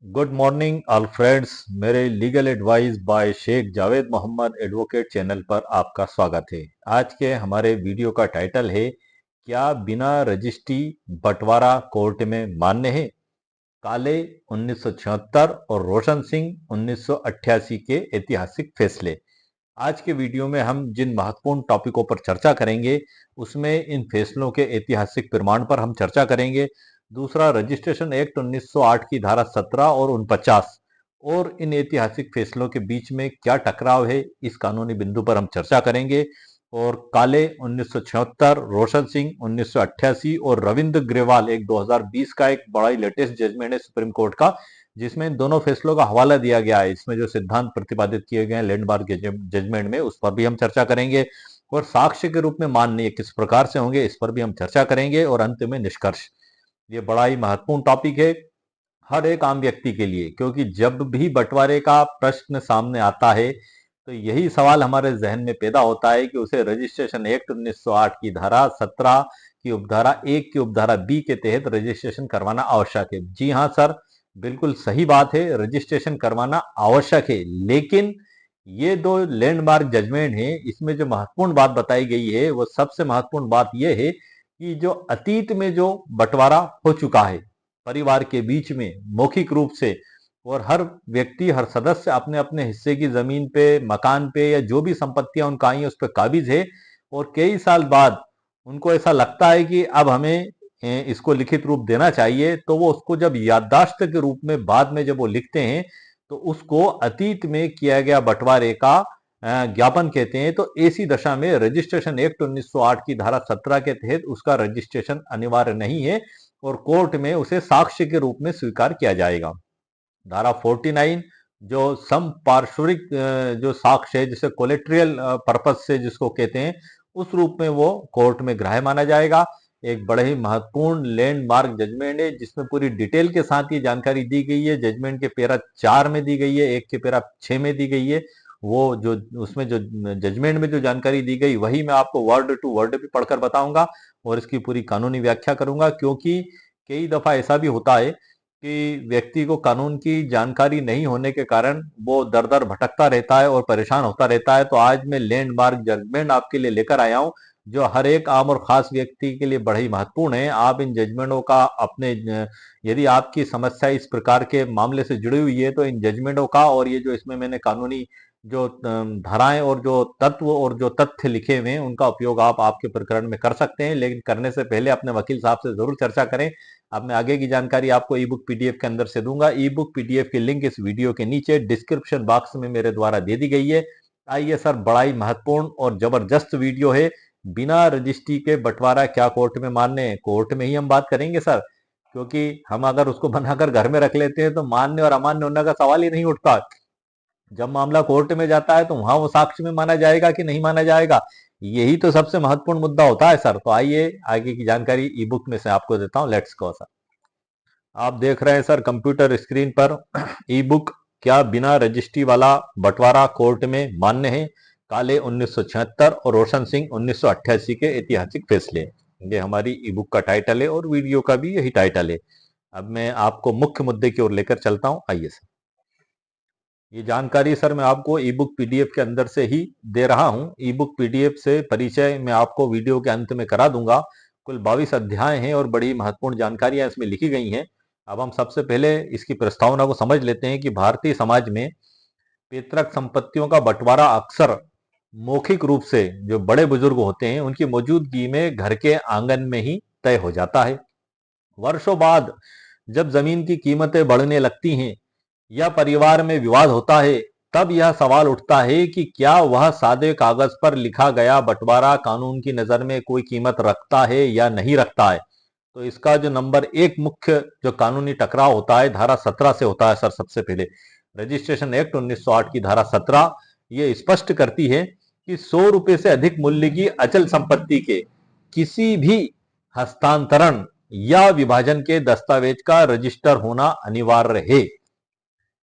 Good morning all friends. मेरे legal advice by Shaikh Javed Mohammad advocate channel पर आपका स्वागत है। आज के हमारे वीडियो का टाइटल है, क्या बिना रजिस्ट्री बंटवारा कोर्ट में मान्य है? काले 1976 और रोशन सिंह 1988 के ऐतिहासिक फैसले। आज के वीडियो में हम जिन महत्वपूर्ण टॉपिकों पर चर्चा करेंगे उसमें इन फैसलों के ऐतिहासिक प्रमाण पर हम चर्चा करेंगे। दूसरा, रजिस्ट्रेशन एक्ट 1908 की धारा 17 और 49 और इन ऐतिहासिक फैसलों के बीच में क्या टकराव है, इस कानूनी बिंदु पर हम चर्चा करेंगे। और काले 1976, रोशन सिंह 1988 और रविंद्र ग्रेवाल एक 2020 का एक बड़ा ही लेटेस्ट जजमेंट है सुप्रीम कोर्ट का, जिसमें इन दोनों फैसलों का हवाला दिया गया है। इसमें जो सिद्धांत प्रतिपादित किए गए हैं लैंडमार्क जजमेंट में, उस पर भी हम चर्चा करेंगे। और साक्ष्य के रूप में मान्य किस प्रकार से होंगे, इस पर भी हम चर्चा करेंगे। और अंत में निष्कर्ष। ये बड़ा ही महत्वपूर्ण टॉपिक है हर एक आम व्यक्ति के लिए, क्योंकि जब भी बंटवारे का प्रश्न सामने आता है तो यही सवाल हमारे जहन में पैदा होता है कि उसे रजिस्ट्रेशन एक्ट 1908 की धारा 17 की उपधारा 1 की उपधारा बी के तहत रजिस्ट्रेशन करवाना आवश्यक है। जी हाँ सर, बिल्कुल सही बात है, रजिस्ट्रेशन करवाना आवश्यक है। लेकिन ये दो लैंडमार्क जजमेंट है, इसमें जो महत्वपूर्ण बात बताई गई है वो सबसे महत्वपूर्ण बात यह है कि जो अतीत में जो बंटवारा हो चुका है परिवार के बीच में मौखिक रूप से, और हर व्यक्ति हर सदस्य अपने अपने हिस्से की जमीन पे, मकान पे या जो भी संपत्तियां उनका आई है उस पर काबिज है, और कई साल बाद उनको ऐसा लगता है कि अब हमें इसको लिखित रूप देना चाहिए, तो वो उसको जब याददाश्त के रूप में बाद में जब वो लिखते हैं तो उसको अतीत में किया गया बंटवारे का ज्ञापन कहते हैं। तो ऐसी दशा में रजिस्ट्रेशन एक्ट 1908 की धारा 17 के तहत उसका रजिस्ट्रेशन अनिवार्य नहीं है और कोर्ट में उसे साक्ष्य के रूप में स्वीकार किया जाएगा। धारा 49 जो संपार्श्विक जो साक्ष्य है, जिसे कोलेट्रियल पर्पस से जिसको कहते हैं, उस रूप में वो कोर्ट में ग्राह्य माना जाएगा। एक बड़े ही महत्वपूर्ण लैंडमार्क जजमेंट है जिसमें पूरी डिटेल के साथ ये जानकारी दी गई है। जजमेंट के पैरा 4 में दी गई है, एक के पैरा 6 में दी गई है। वो जो उसमें जो जजमेंट में जो जानकारी दी गई वही मैं आपको वर्ड टू वर्ड भी पढ़कर बताऊंगा और इसकी पूरी कानूनी व्याख्या करूंगा, क्योंकि कई दफा ऐसा भी होता है कि व्यक्ति को कानून की जानकारी नहीं होने के कारण वो दर दर भटकता रहता है और परेशान होता रहता है। तो आज मैं लैंडमार्क जजमेंट आपके लिए लेकर आया हूं जो हर एक आम और खास व्यक्ति के लिए बड़ा ही महत्वपूर्ण है। आप इन जजमेंटों का अपने यदि आपकी समस्या इस प्रकार के मामले से जुड़ी हुई है तो इन जजमेंटों का, और ये जो इसमें मैंने कानूनी जो धाराएं और जो तत्व और जो तथ्य लिखे हुए हैं उनका उपयोग आप आपके प्रकरण में कर सकते हैं। लेकिन करने से पहले अपने वकील साहब से जरूर चर्चा करें। अब मैं आगे की जानकारी आपको ई बुक पीडीएफ के अंदर से दूंगा। ई बुक पीडीएफ की लिंक इस वीडियो के नीचे डिस्क्रिप्शन बॉक्स में मेरे द्वारा दे दी गई है। आइए सर, बड़ा ही महत्वपूर्ण और जबरदस्त वीडियो है। बिना रजिस्ट्री के बंटवारा क्या कोर्ट में मान्य है? कोर्ट में ही हम बात करेंगे सर, क्योंकि हम अगर उसको बनाकर घर में रख लेते हैं तो मान्य और अमान्य होने का सवाल ही नहीं उठता। जब मामला कोर्ट में जाता है तो वहां वो साक्ष्य में माना जाएगा कि नहीं माना जाएगा, यही तो सबसे महत्वपूर्ण मुद्दा होता है सर। तो आइए आगे की जानकारी ई बुक में से आपको देता हूं। Let's go sir. आप देख रहे हैं सर कंप्यूटर स्क्रीन पर ई बुक, क्या बिना रजिस्ट्री वाला बंटवारा कोर्ट में मान्य है? काले 1976 और रोशन सिंह 1988 के ऐतिहासिक फैसले। ये हमारी ई बुक का टाइटल है और वीडियो का भी यही टाइटल है। अब मैं आपको मुख्य मुद्दे की ओर लेकर चलता हूं। आइए सर, ये जानकारी सर मैं आपको ई बुक पीडीएफ के अंदर से ही दे रहा हूं। ई बुक पीडीएफ से परिचय मैं आपको वीडियो के अंत में करा दूंगा। कुल 22 अध्याय हैं और बड़ी महत्वपूर्ण जानकारियां इसमें लिखी गई हैं। अब हम सबसे पहले इसकी प्रस्तावना को समझ लेते हैं कि भारतीय समाज में पैतृक संपत्तियों का बंटवारा अक्सर मौखिक रूप से जो बड़े बुजुर्ग होते हैं उनकी मौजूदगी में घर के आंगन में ही तय हो जाता है। वर्षों बाद जब जमीन की कीमतें बढ़ने लगती हैं या परिवार में विवाद होता है, तब यह सवाल उठता है कि क्या वह सादे कागज पर लिखा गया बंटवारा कानून की नजर में कोई कीमत रखता है या नहीं रखता है। तो इसका जो नंबर एक मुख्य जो कानूनी टकराव होता है धारा 17 से होता है सर। सबसे पहले रजिस्ट्रेशन एक्ट 1908 की धारा 17 ये स्पष्ट करती है कि 100 रुपए से अधिक मूल्य की अचल संपत्ति के किसी भी हस्तांतरण या विभाजन के दस्तावेज का रजिस्टर होना अनिवार्य है।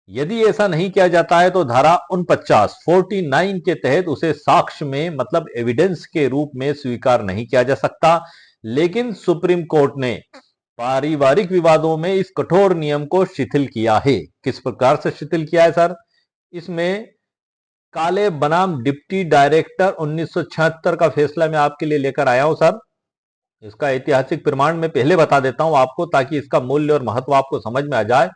यदि ऐसा नहीं किया जाता है तो धारा 49 के तहत उसे साक्ष्य में मतलब एविडेंस के रूप में स्वीकार नहीं किया जा सकता। लेकिन सुप्रीम कोर्ट ने पारिवारिक विवादों में इस कठोर नियम को शिथिल किया है। किस प्रकार से शिथिल किया है सर? इसमें काले बनाम डिप्टी डायरेक्टर 1976 का फैसला मैं आपके लिए लेकर आया हूं सर। इसका ऐतिहासिक प्रमाण मैं पहले बता देता हूं आपको, ताकि इसका मूल्य और महत्व आपको समझ में आ जाए।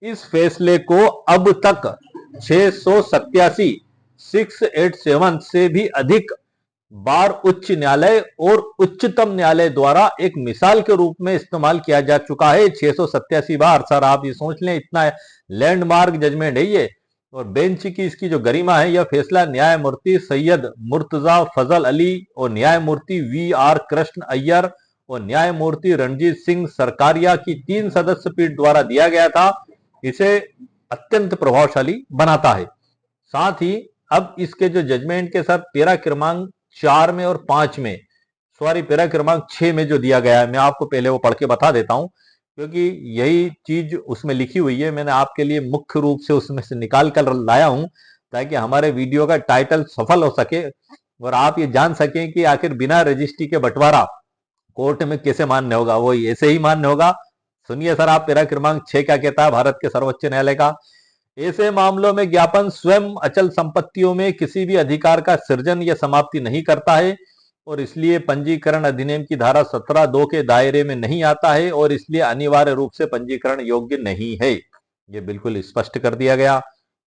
इस फैसले को अब तक 687 687 से भी अधिक बार उच्च न्यायालय और उच्चतम न्यायालय द्वारा एक मिसाल के रूप में इस्तेमाल किया जा चुका है। 687 बार सर, आप ये सोच लें, इतना लैंडमार्क जजमेंट है ये। और बेंच की इसकी जो गरिमा है, यह फैसला न्यायमूर्ति सैयद मुर्तजा फजल अली और न्यायमूर्ति VR कृष्ण अय्यर और न्यायमूर्ति रणजीत सिंह सरकारिया की 3 सदस्य पीठ द्वारा दिया गया था। इसे अत्यंत प्रभावशाली बनाता है। साथ ही अब इसके जो जजमेंट के सर पैरा क्रमांक 4 में और 5 में, सॉरी पैरा क्रमांक 6 में जो दिया गया है, मैं आपको पहले वो पढ़ के बता देता हूं, क्योंकि यही चीज उसमें लिखी हुई है। मैंने आपके लिए मुख्य रूप से उसमें से निकाल कर लाया हूं, ताकि हमारे वीडियो का टाइटल सफल हो सके और आप ये जान सकें कि आखिर बिना रजिस्ट्री के बंटवारा कोर्ट में कैसे मान्य होगा। वो ऐसे ही मान्य होगा। सुनिए सर, आप पैरा क्रमांक 6 क्या कहता है भारत के सर्वोच्च न्यायालय का। ऐसे मामलों में ज्ञापन स्वयं अचल संपत्तियों में किसी भी अधिकार का सृजन या समाप्ति नहीं करता है और इसलिए पंजीकरण अधिनियम की धारा 17(2) के दायरे में नहीं आता है और इसलिए अनिवार्य रूप से पंजीकरण योग्य नहीं है। ये बिल्कुल स्पष्ट कर दिया गया।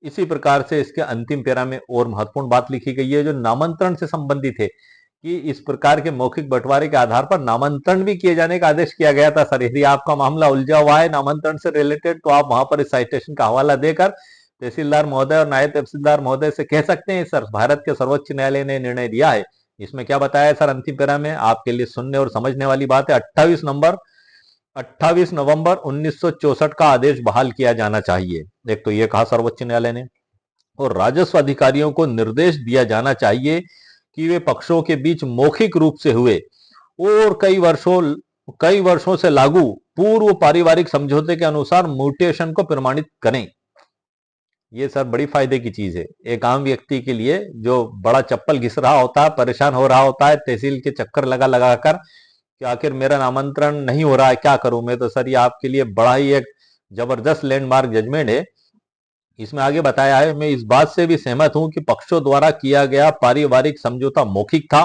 इसी प्रकार से इसके अंतिम पैरा में और महत्वपूर्ण बात लिखी गई है जो नामांतरण से संबंधित है, कि इस प्रकार के मौखिक बंटवारे के आधार पर नामांतरण भी किए जाने का आदेश किया गया था सर। यदि आपका मामला उलझा हुआ है नामांतरण से रिलेटेड, तो आप वहां पर इस साइटेशन का हवाला देकर तहसीलदार महोदय और नायब तहसीलदार महोदय से कह सकते हैं सर भारत के सर्वोच्च न्यायालय ने निर्णय दिया है। इसमें क्या बताया है सर अंतिम पैरा में, आपके लिए सुनने और समझने वाली बात है। 28 नवंबर 1964 का आदेश बहाल किया जाना चाहिए, एक तो ये कहा सर्वोच्च न्यायालय ने। और राजस्व अधिकारियों को निर्देश दिया जाना चाहिए कि वे पक्षों के बीच मौखिक रूप से हुए और कई वर्षों से लागू पूर्व पारिवारिक समझौते के अनुसार म्यूटेशन को प्रमाणित करें। ये सर बड़ी फायदे की चीज है एक आम व्यक्ति के लिए, जो बड़ा चप्पल घिस रहा होता है, परेशान हो रहा होता है तहसील के चक्कर लगा लगा कर कि आखिर मेरा नामांतरण नहीं हो रहा है, क्या करूं मैं। तो सर ये आपके लिए बड़ा ही एक जबरदस्त लैंडमार्क जजमेंट है। इसमें आगे बताया है, मैं इस बात से भी सहमत हूं कि पक्षों द्वारा किया गया पारिवारिक समझौता मौखिक था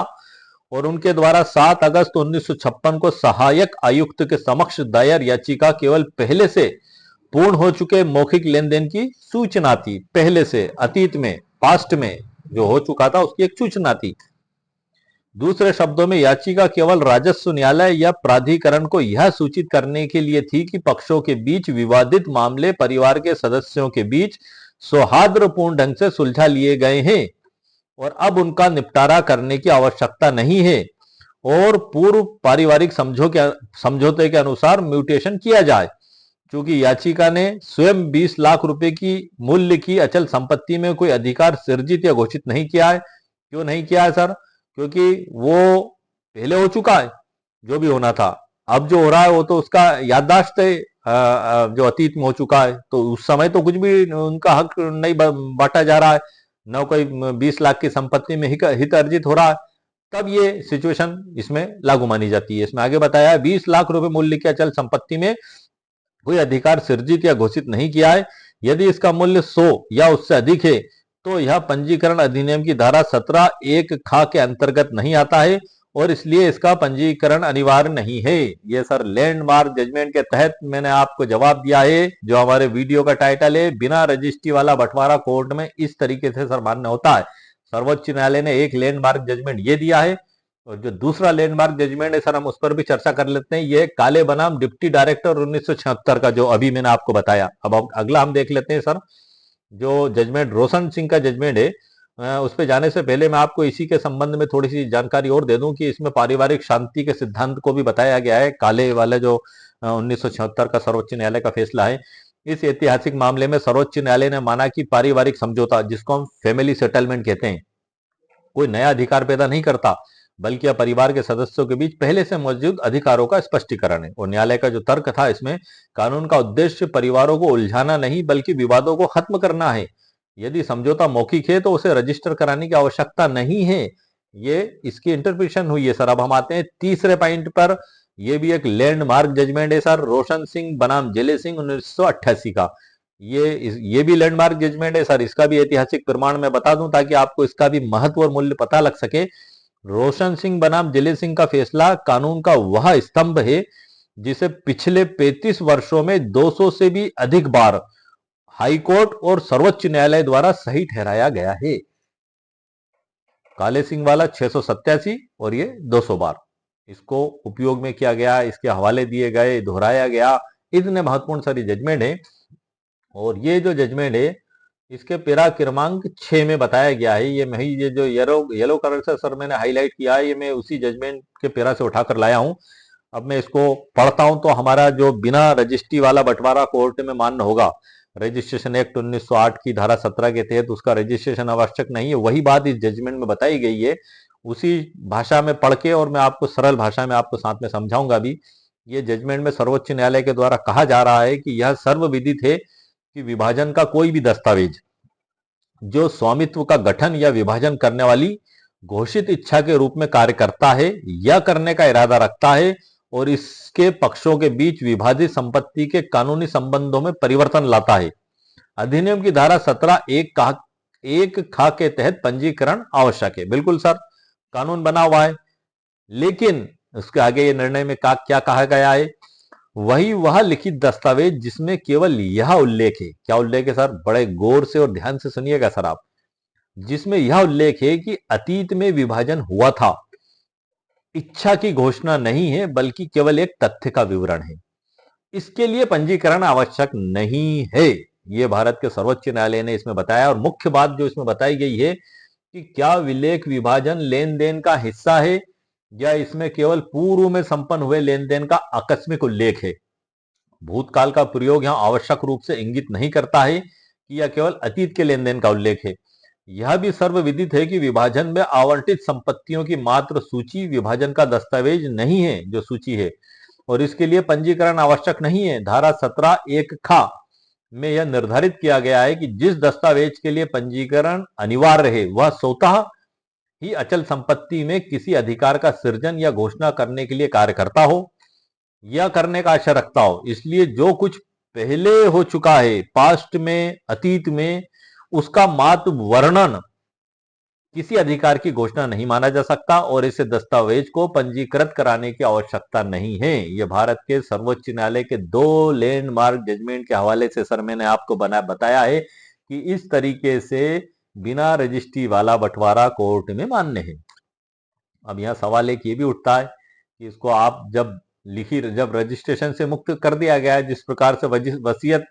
और उनके द्वारा 7 अगस्त 1956 को सहायक आयुक्त के समक्ष दायर याचिका केवल पहले से पूर्ण हो चुके मौखिक लेन देन की सूचना थी। पहले से, अतीत में, पास्ट में जो हो चुका था उसकी एक सूचना थी। दूसरे शब्दों में याचिका केवल राजस्व न्यायालय या प्राधिकरण को यह सूचित करने के लिए थी कि पक्षों के बीच विवादित मामले परिवार के सदस्यों के बीच सौहार्दपूर्ण ढंग से सुलझा लिए गए हैं और अब उनका निपटारा करने की आवश्यकता नहीं है और पूर्व पारिवारिक समझौते के अनुसार म्यूटेशन किया जाए। क्योंकि याचिका ने स्वयं 20 लाख रुपए की मूल्य की अचल संपत्ति में कोई अधिकार सृजित या घोषित नहीं किया है। क्यों नहीं किया है सर? क्योंकि वो पहले हो चुका है जो भी होना था। अब जो हो रहा है वो तो उसका याददाश्त है जो अतीत में हो चुका है, तो उस समय तो कुछ भी उनका हक नहीं बांटा जा रहा है, न कोई 20 लाख की संपत्ति में हित अर्जित हो रहा है। तब ये सिचुएशन इसमें लागू मानी जाती है। इसमें आगे बताया है 20 लाख रुपए मूल्य की अचल संपत्ति में कोई अधिकार सृजित या घोषित नहीं किया है। यदि इसका मूल्य 100 या उससे अधिक है तो यह पंजीकरण अधिनियम की धारा 17(1) ख के अंतर्गत नहीं आता है और इसलिए इसका पंजीकरण अनिवार्य नहीं है। यह सर लैंडमार्क जजमेंट के तहत मैंने आपको जवाब दिया है, जो हमारे वीडियो का टाइटल है, बिना रजिस्ट्री वाला बंटवारा कोर्ट में इस तरीके से सर मान्य होता है। सर्वोच्च न्यायालय ने एक लैंडमार्क जजमेंट ये दिया है और जो दूसरा लैंडमार्क जजमेंट है सर हम उस पर भी चर्चा कर लेते हैं। ये काले बनाम डिप्टी डायरेक्टर 1976 का जो अभी मैंने आपको बताया। अब अगला हम देख लेते हैं सर, जो जजमेंट रोशन सिंह का जजमेंट है। उस पर जाने से पहले मैं आपको इसी के संबंध में थोड़ी सी जानकारी और दे दूं कि इसमें पारिवारिक शांति के सिद्धांत को भी बताया गया है। काले वाले जो 1976 का सर्वोच्च न्यायालय का फैसला है, इस ऐतिहासिक मामले में सर्वोच्च न्यायालय ने माना कि पारिवारिक समझौता, जिसको हम फैमिली सेटलमेंट कहते हैं, कोई नया अधिकार पैदा नहीं करता, बल्कि यह परिवार के सदस्यों के बीच पहले से मौजूद अधिकारों का स्पष्टीकरण है। और न्यायालय का जो तर्क था इसमें, कानून का उद्देश्य परिवारों को उलझाना नहीं बल्कि विवादों को खत्म करना है। यदि समझौता मौखिक है तो उसे रजिस्टर कराने की आवश्यकता नहीं है। ये इसकी इंटरप्रिटेशन हुई है सर। अब हम आते हैं तीसरे पॉइंट पर। ये भी एक लैंडमार्क जजमेंट है सर, रोशन सिंह बनाम जिले सिंह 1988 का। ये भी लैंडमार्क जजमेंट है सर, इसका भी ऐतिहासिक प्रमाण मैं बता दूं ताकि आपको इसका भी महत्व और मूल्य पता लग सके। रोशन सिंह बनाम जिले सिंह का फैसला कानून का वह स्तंभ है जिसे पिछले 35 वर्षों में 200 से भी अधिक बार हाईकोर्ट और सर्वोच्च न्यायालय द्वारा सही ठहराया गया है। काले सिंह वाला 687 और ये 200 बार इसको उपयोग में किया गया, इसके हवाले दिए गए, दोहराया गया। इतने महत्वपूर्ण सारी जजमेंट है। और ये जो जजमेंट है इसके पैरा क्रमांक 6 में बताया गया है। ये जो येलो कलर से सर मैंने हाईलाइट किया है, ये मैं उसी जजमेंट के पैरा से उठाकर लाया हूं। अब मैं इसको पढ़ता हूं तो हमारा जो बिना रजिस्ट्री वाला बंटवारा कोर्ट में मान्य होगा, रजिस्ट्रेशन एक्ट 1908 की धारा 17 के तहत उसका रजिस्ट्रेशन आवश्यक नहीं है, वही बात इस जजमेंट में बताई गई है। उसी भाषा में पढ़ के और मैं आपको सरल भाषा में आपको साथ में समझाऊंगा भी। ये जजमेंट में सर्वोच्च न्यायालय के द्वारा कहा जा रहा है कि यह सर्वविदित है कि विभाजन का कोई भी दस्तावेज जो स्वामित्व का गठन या विभाजन करने वाली घोषित इच्छा के रूप में कार्य करता है या करने का इरादा रखता है और इसके पक्षों के बीच विभाजित संपत्ति के कानूनी संबंधों में परिवर्तन लाता है, अधिनियम की धारा 17(1) ख के तहत पंजीकरण आवश्यक है। बिल्कुल सर, कानून बना हुआ है, लेकिन उसके आगे ये निर्णय में क्या कहा गया है, वही वह लिखित दस्तावेज जिसमें केवल यह उल्लेख है। क्या उल्लेख है सर, बड़े गौर से और ध्यान से सुनिएगा सर आप। जिसमें यह उल्लेख है कि अतीत में विभाजन हुआ था, इच्छा की घोषणा नहीं है बल्कि केवल एक तथ्य का विवरण है, इसके लिए पंजीकरण आवश्यक नहीं है। यह भारत के सर्वोच्च न्यायालय ने इसमें बताया। और मुख्य बात जो इसमें बताई गई है कि क्या विलेख विभाजन लेन देन का हिस्सा है या इसमें केवल पूर्व में संपन्न हुए लेन देन का आकस्मिक उल्लेख है। भूतकाल का प्रयोग यहां आवश्यक रूप से इंगित नहीं करता है कि यह केवल अतीत के लेन देन का उल्लेख है। यह भी सर्वविदित है कि विभाजन में आवंटित संपत्तियों की मात्र सूची विभाजन का दस्तावेज नहीं है जो सूची है, और इसके लिए पंजीकरण आवश्यक नहीं है। धारा 17(1) ख में यह निर्धारित किया गया है कि जिस दस्तावेज के लिए पंजीकरण अनिवार्य है वह स्वतः ही अचल संपत्ति में किसी अधिकार का सृजन या घोषणा करने के लिए कार्य करता हो या करने का आशय रखता हो। इसलिए जो कुछ पहले हो चुका है, पास्ट में, अतीत में, उसका मात्र वर्णन किसी अधिकार की घोषणा नहीं माना जा सकता और इसे दस्तावेज को पंजीकृत कराने की आवश्यकता नहीं है। यह भारत के सर्वोच्च न्यायालय के 2 लैंडमार्क जजमेंट के हवाले से सर मैंने आपको बताया है कि इस तरीके से बिना रजिस्ट्री वाला बंटवारा कोर्ट में मान्य है। अब यह सवाल एक ये भी उठता है कि इसको आप जब रजिस्ट्रेशन से मुक्त कर दिया गया है, जिस प्रकार से वसीयत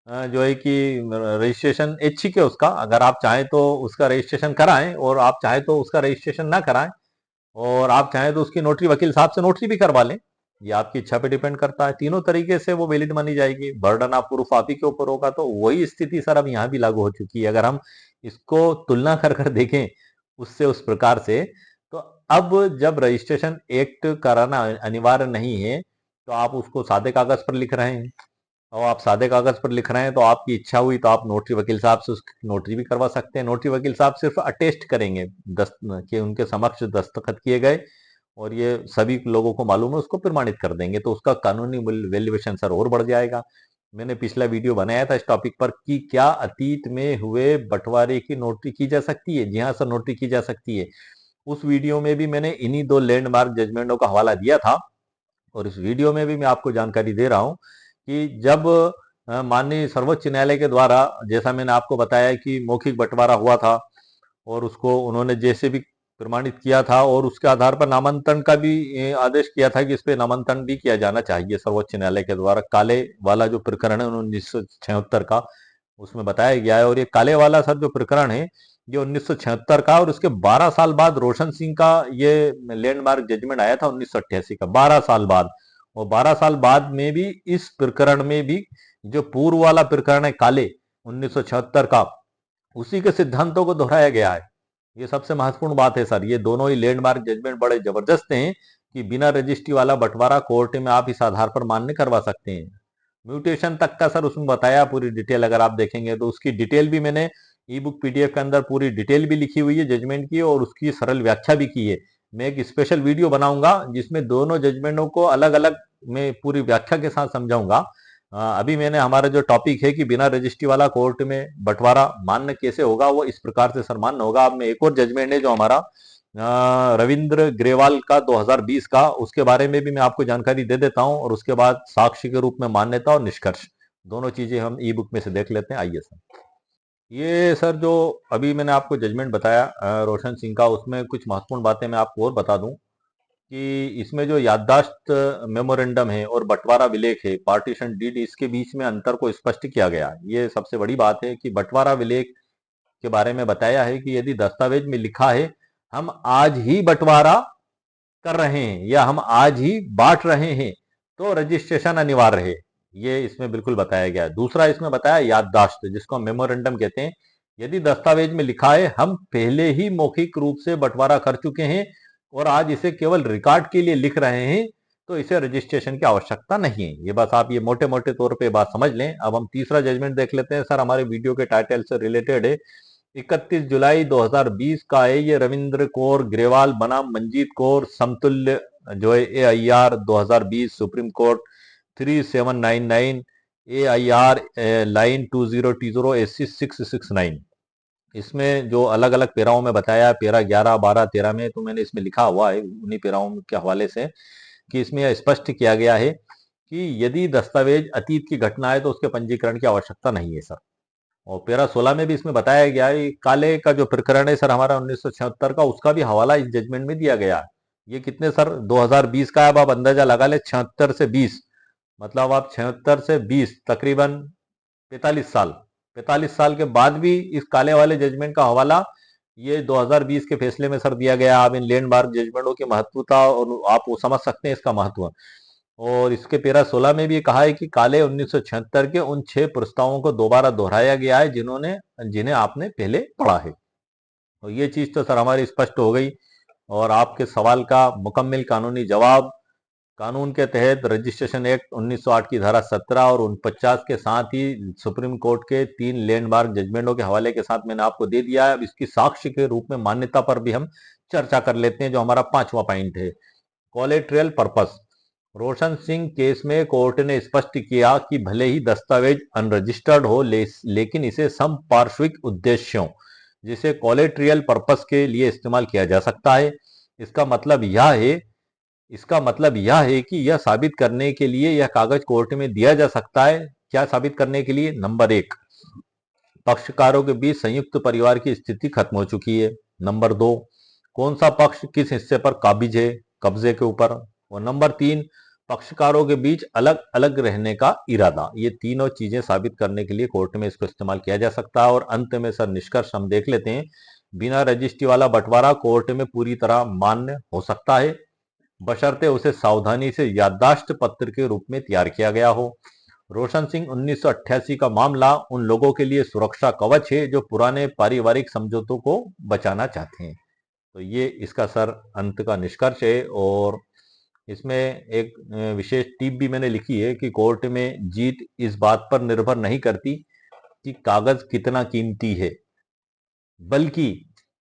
जो है कि रजिस्ट्रेशन ऐच्छिक है उसका, अगर आप चाहें तो उसका रजिस्ट्रेशन कराएं और आप चाहें तो उसका रजिस्ट्रेशन ना कराएं, और आप चाहें तो उसकी नोटरी वकील साहब से नोटरी भी करवा लें, ये आपकी इच्छा पे डिपेंड करता है। तीनों तरीके से वो वैलिड मानी जाएगी। बर्डन ऑफ प्रूफ आप ही के ऊपर होगा। तो वही स्थिति सर अब यहाँ भी लागू हो चुकी है। अगर हम इसको तुलना कर देखें उससे, उस प्रकार से, तो अब जब रजिस्ट्रेशन एक्ट कराना अनिवार्य नहीं है तो आप उसको सादे कागज पर लिख रहे हैं, और आप सादे कागज पर लिख रहे हैं तो आपकी इच्छा हुई तो आप नोटरी वकील साहब से उसकी नोटरी भी करवा सकते हैं। नोटरी वकील साहब सिर्फ अटेस्ट करेंगे कि उनके समक्ष दस्तखत किए गए और ये सभी लोगों को मालूम है, उसको प्रमाणित कर देंगे, तो उसका कानूनी वैल्यूएशन सर और बढ़ जाएगा। मैंने पिछला वीडियो बनाया था इस टॉपिक पर कि क्या अतीत में हुए बंटवारे की नोटरी की जा सकती है। जी हाँ सर, नोटरी की जा सकती है। उस वीडियो में भी मैंने इन्हीं 2 लैंडमार्क जजमेंटों का हवाला दिया था, और इस वीडियो में भी मैं आपको जानकारी दे रहा हूं कि जब माननीय सर्वोच्च न्यायालय के द्वारा, जैसा मैंने आपको बताया कि मौखिक बंटवारा हुआ था और उसको उन्होंने जैसे भी प्रमाणित किया था और उसके आधार पर नामांतरण का भी आदेश किया था कि इस पे नामांतरण भी किया जाना चाहिए सर्वोच्च न्यायालय के द्वारा। काले वाला जो प्रकरण है 1976 का, उसमें बताया गया है। और ये काले वाला सर जो प्रकरण है ये 1976 का, और उसके 12 साल बाद रोशन सिंह का ये लैंडमार्क जजमेंट आया था 1988 का, 12 साल बाद। और 12 साल बाद में भी इस प्रकरण में भी जो पूर्व वाला प्रकरण है काले 1976 का, उसी के सिद्धांतों को दोहराया गया है। ये सबसे महत्वपूर्ण बात है सर। ये दोनों ही लैंडमार्क जजमेंट बड़े जबरदस्त हैं कि बिना रजिस्ट्री वाला बंटवारा कोर्ट में आप इस आधार पर मान्य करवा सकते हैं। म्यूटेशन तक का सर उसमें बताया पूरी डिटेल, अगर आप देखेंगे तो उसकी डिटेल भी मैंने ई बुक PDF के अंदर पूरी डिटेल भी लिखी हुई है जजमेंट की, और उसकी सरल व्याख्या भी की है। मैं एक स्पेशल वीडियो बनाऊंगा जिसमें दोनों जजमेंटों को अलग अलग मैं पूरी व्याख्या के साथ समझाऊंगा। अभी मैंने हमारा जो टॉपिक है कि बिना रजिस्ट्री वाला कोर्ट में बंटवारा मान्य कैसे होगा, वो इस प्रकार से सर मान्य होगा। अब मैं एक और जजमेंट है जो हमारा रविंद्र ग्रेवाल का 2020 का, उसके बारे में भी मैं आपको जानकारी दे देता हूं, और उसके बाद साक्ष्य के रूप में मान्यता और निष्कर्ष दोनों चीजें हम ई बुक में से देख लेते हैं। आइए सर, ये सर जो अभी मैंने आपको जजमेंट बताया रोशन सिंह का, उसमें कुछ महत्वपूर्ण बातें मैं आपको और बता दूं कि इसमें जो याददाश्त मेमोरेंडम है और बंटवारा विलेख है, पार्टीशन डीड, इसके बीच में अंतर को स्पष्ट किया गया है। ये सबसे बड़ी बात है कि बंटवारा विलेख के बारे में बताया है कि यदि दस्तावेज में लिखा है हम आज ही बंटवारा कर रहे हैं या हम आज ही बांट रहे हैं तो रजिस्ट्रेशन अनिवार्य है। ये इसमें बिल्कुल बताया गया है। दूसरा इसमें बताया याददाश्त, जिसको मेमोरेंडम कहते हैं। यदि दस्तावेज में लिखा है हम पहले ही मौखिक रूप से बंटवारा कर चुके हैं और आज इसे केवल रिकॉर्ड के लिए लिख रहे हैं तो इसे रजिस्ट्रेशन की आवश्यकता नहीं है। ये बस आप ये मोटे मोटे तौर पे बात समझ लें। अब हम तीसरा जजमेंट देख लेते हैं सर, हमारे वीडियो के टाइटल से रिलेटेड है। 31 जुलाई 2020 का है ये। रविंद्र कौर ग्रेवाल बनाम मंजीत कौर समतुल्य जो है AIR 2020 supreme court 3799 AIR line 2020 SC 669। इसमें जो अलग अलग पेराओं में बताया, पेरा 11, 12, 13 में, तो मैंने इसमें लिखा हुआ है उन्हीं पेराओं के हवाले से कि इसमें यह स्पष्ट किया गया है कि यदि दस्तावेज अतीत की घटना है तो उसके पंजीकरण की आवश्यकता नहीं है सर। और पेरा 16 में भी इसमें बताया गया है काले का जो प्रकरण है सर हमारा 1976 का, उसका भी हवाला इस जजमेंट में दिया गया है। ये कितने सर 2020 का है। अब आप अंदाजा लगा ले, 76 से 20, मतलब आप 76 से 20 तकरीबन 45 साल, 45 साल के बाद भी इस काले वाले जजमेंट का हवाला ये 2020 के फैसले में सर दिया गया। आप इन लैंडमार्क जजमेंटों की महत्वता और आप वो समझ सकते हैं इसका महत्व। और इसके पेरा 16 में भी कहा है कि काले 1976 के उन 6 प्रस्तावों को दोबारा दोहराया गया है जिन्हें आपने पहले पढ़ा है। तो ये चीज तो सर हमारी स्पष्ट हो गई। और आपके सवाल का मुकम्मल कानूनी जवाब, कानून के तहत रजिस्ट्रेशन एक्ट 1908 की धारा 17 और 49 के साथ ही सुप्रीम कोर्ट के 3 लैंडमार्क जजमेंटों के हवाले के साथ मैंने आपको दे दिया है। अब इसकी साक्ष्य के रूप में मान्यता पर भी हम चर्चा कर लेते हैं, जो हमारा 5वां पॉइंट है, कोलेट्रियल पर्पस। रोशन सिंह केस में कोर्ट ने स्पष्ट किया कि भले ही दस्तावेज अनरजिस्टर्ड हो लेकिन इसे समपार्श्विक उद्देश्यों जिसे कोलेट्रियल पर्पस के लिए इस्तेमाल किया जा सकता है। इसका मतलब यह है इसका मतलब यह है कि यह साबित करने के लिए यह कागज कोर्ट में दिया जा सकता है। क्या साबित करने के लिए? नंबर 1, पक्षकारों के बीच संयुक्त परिवार की स्थिति खत्म हो चुकी है। नंबर 2, कौन सा पक्ष किस हिस्से पर काबिज है कब्जे के ऊपर। और नंबर 3, पक्षकारों के बीच अलग अलग रहने का इरादा। ये तीनों चीजें साबित करने के लिए कोर्ट में इसको इस्तेमाल किया जा सकता है। और अंत में सर निष्कर्ष हम देख लेते हैं। बिना रजिस्ट्री वाला बंटवारा कोर्ट में पूरी तरह मान्य हो सकता है बशर्ते उसे सावधानी से याददाश्त पत्र के रूप में तैयार किया गया हो। रोशन सिंह 1988 का मामला उन लोगों के लिए सुरक्षा कवच है जो पुराने पारिवारिक समझौतों को बचाना चाहते हैं। तो ये इसका सर अंत का निष्कर्ष है। और इसमें एक विशेष टिप भी मैंने लिखी है कि कोर्ट में जीत इस बात पर निर्भर नहीं करती कि कागज कितना कीमती है, बल्कि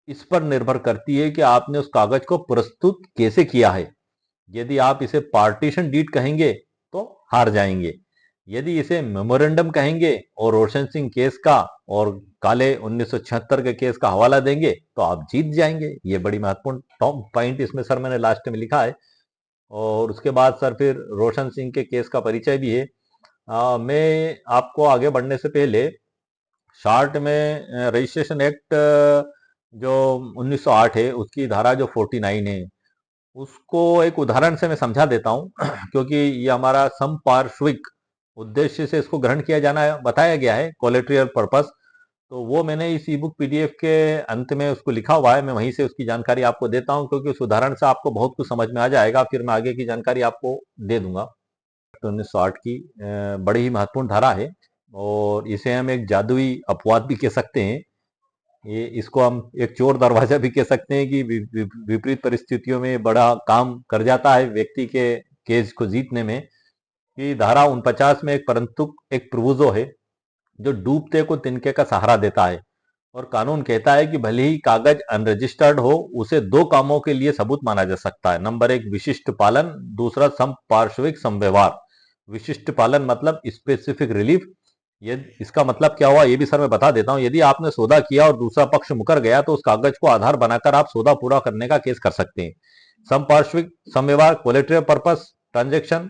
इस पर निर्भर करती है कि आपने उस कागज को प्रस्तुत कैसे किया है। यदि आप इसे पार्टीशन डीड कहेंगे तो हार जाएंगे। यदि इसे मेमोरेंडम कहेंगे और रोशन सिंह केस का और काले 1976 के केस का हवाला देंगे तो आप जीत जाएंगे। ये बड़ी महत्वपूर्ण पॉइंट इसमें सर मैंने लास्ट में लिखा है। और उसके बाद सर फिर रोशन सिंह के केस का परिचय भी है। मैं आपको आगे बढ़ने से पहले शॉर्ट में रजिस्ट्रेशन एक्ट जो 1908 है उसकी धारा जो 49 है उसको एक उदाहरण से मैं समझा देता हूं क्योंकि ये हमारा समपार्श्विक उद्देश्य से इसको ग्रहण किया जाना बताया गया है, कोलेट्रियल पर्पस। तो वो मैंने इस ई बुक PDF के अंत में उसको लिखा हुआ है, मैं वहीं से उसकी जानकारी आपको देता हूं क्योंकि उस उदाहरण से आपको बहुत कुछ समझ में आ जाएगा। फिर मैं आगे की जानकारी आपको दे दूंगा। 1960 की बड़ी ही महत्वपूर्ण धारा है और इसे हम एक जादुई अपवाद भी कह सकते हैं। ये इसको हम एक चोर दरवाजा भी कह सकते हैं कि विपरीत परिस्थितियों में बड़ा काम कर जाता है व्यक्ति के केस को जीतने में। कि धारा 49 में एक परंतु एक प्रोविजो है जो डूबते को तिनके का सहारा देता है। और कानून कहता है कि भले ही कागज अनरजिस्टर्ड हो, उसे दो कामों के लिए सबूत माना जा सकता है। नंबर एक, विशिष्ट पालन, दूसरा समपार्श्विक समव्यवहार। विशिष्ट पालन मतलब स्पेसिफिक रिलीफ। ये इसका मतलब क्या हुआ ये भी सर मैं बता देता हूं। यदि आपने सौदा किया और दूसरा पक्ष मुकर गया तो उस कागज को आधार बनाकर आप सौदा पूरा करने का केस कर सकते हैं। समपार्श्विक समव्यवहार, कोलेटरल पर्पस ट्रांजेक्शन,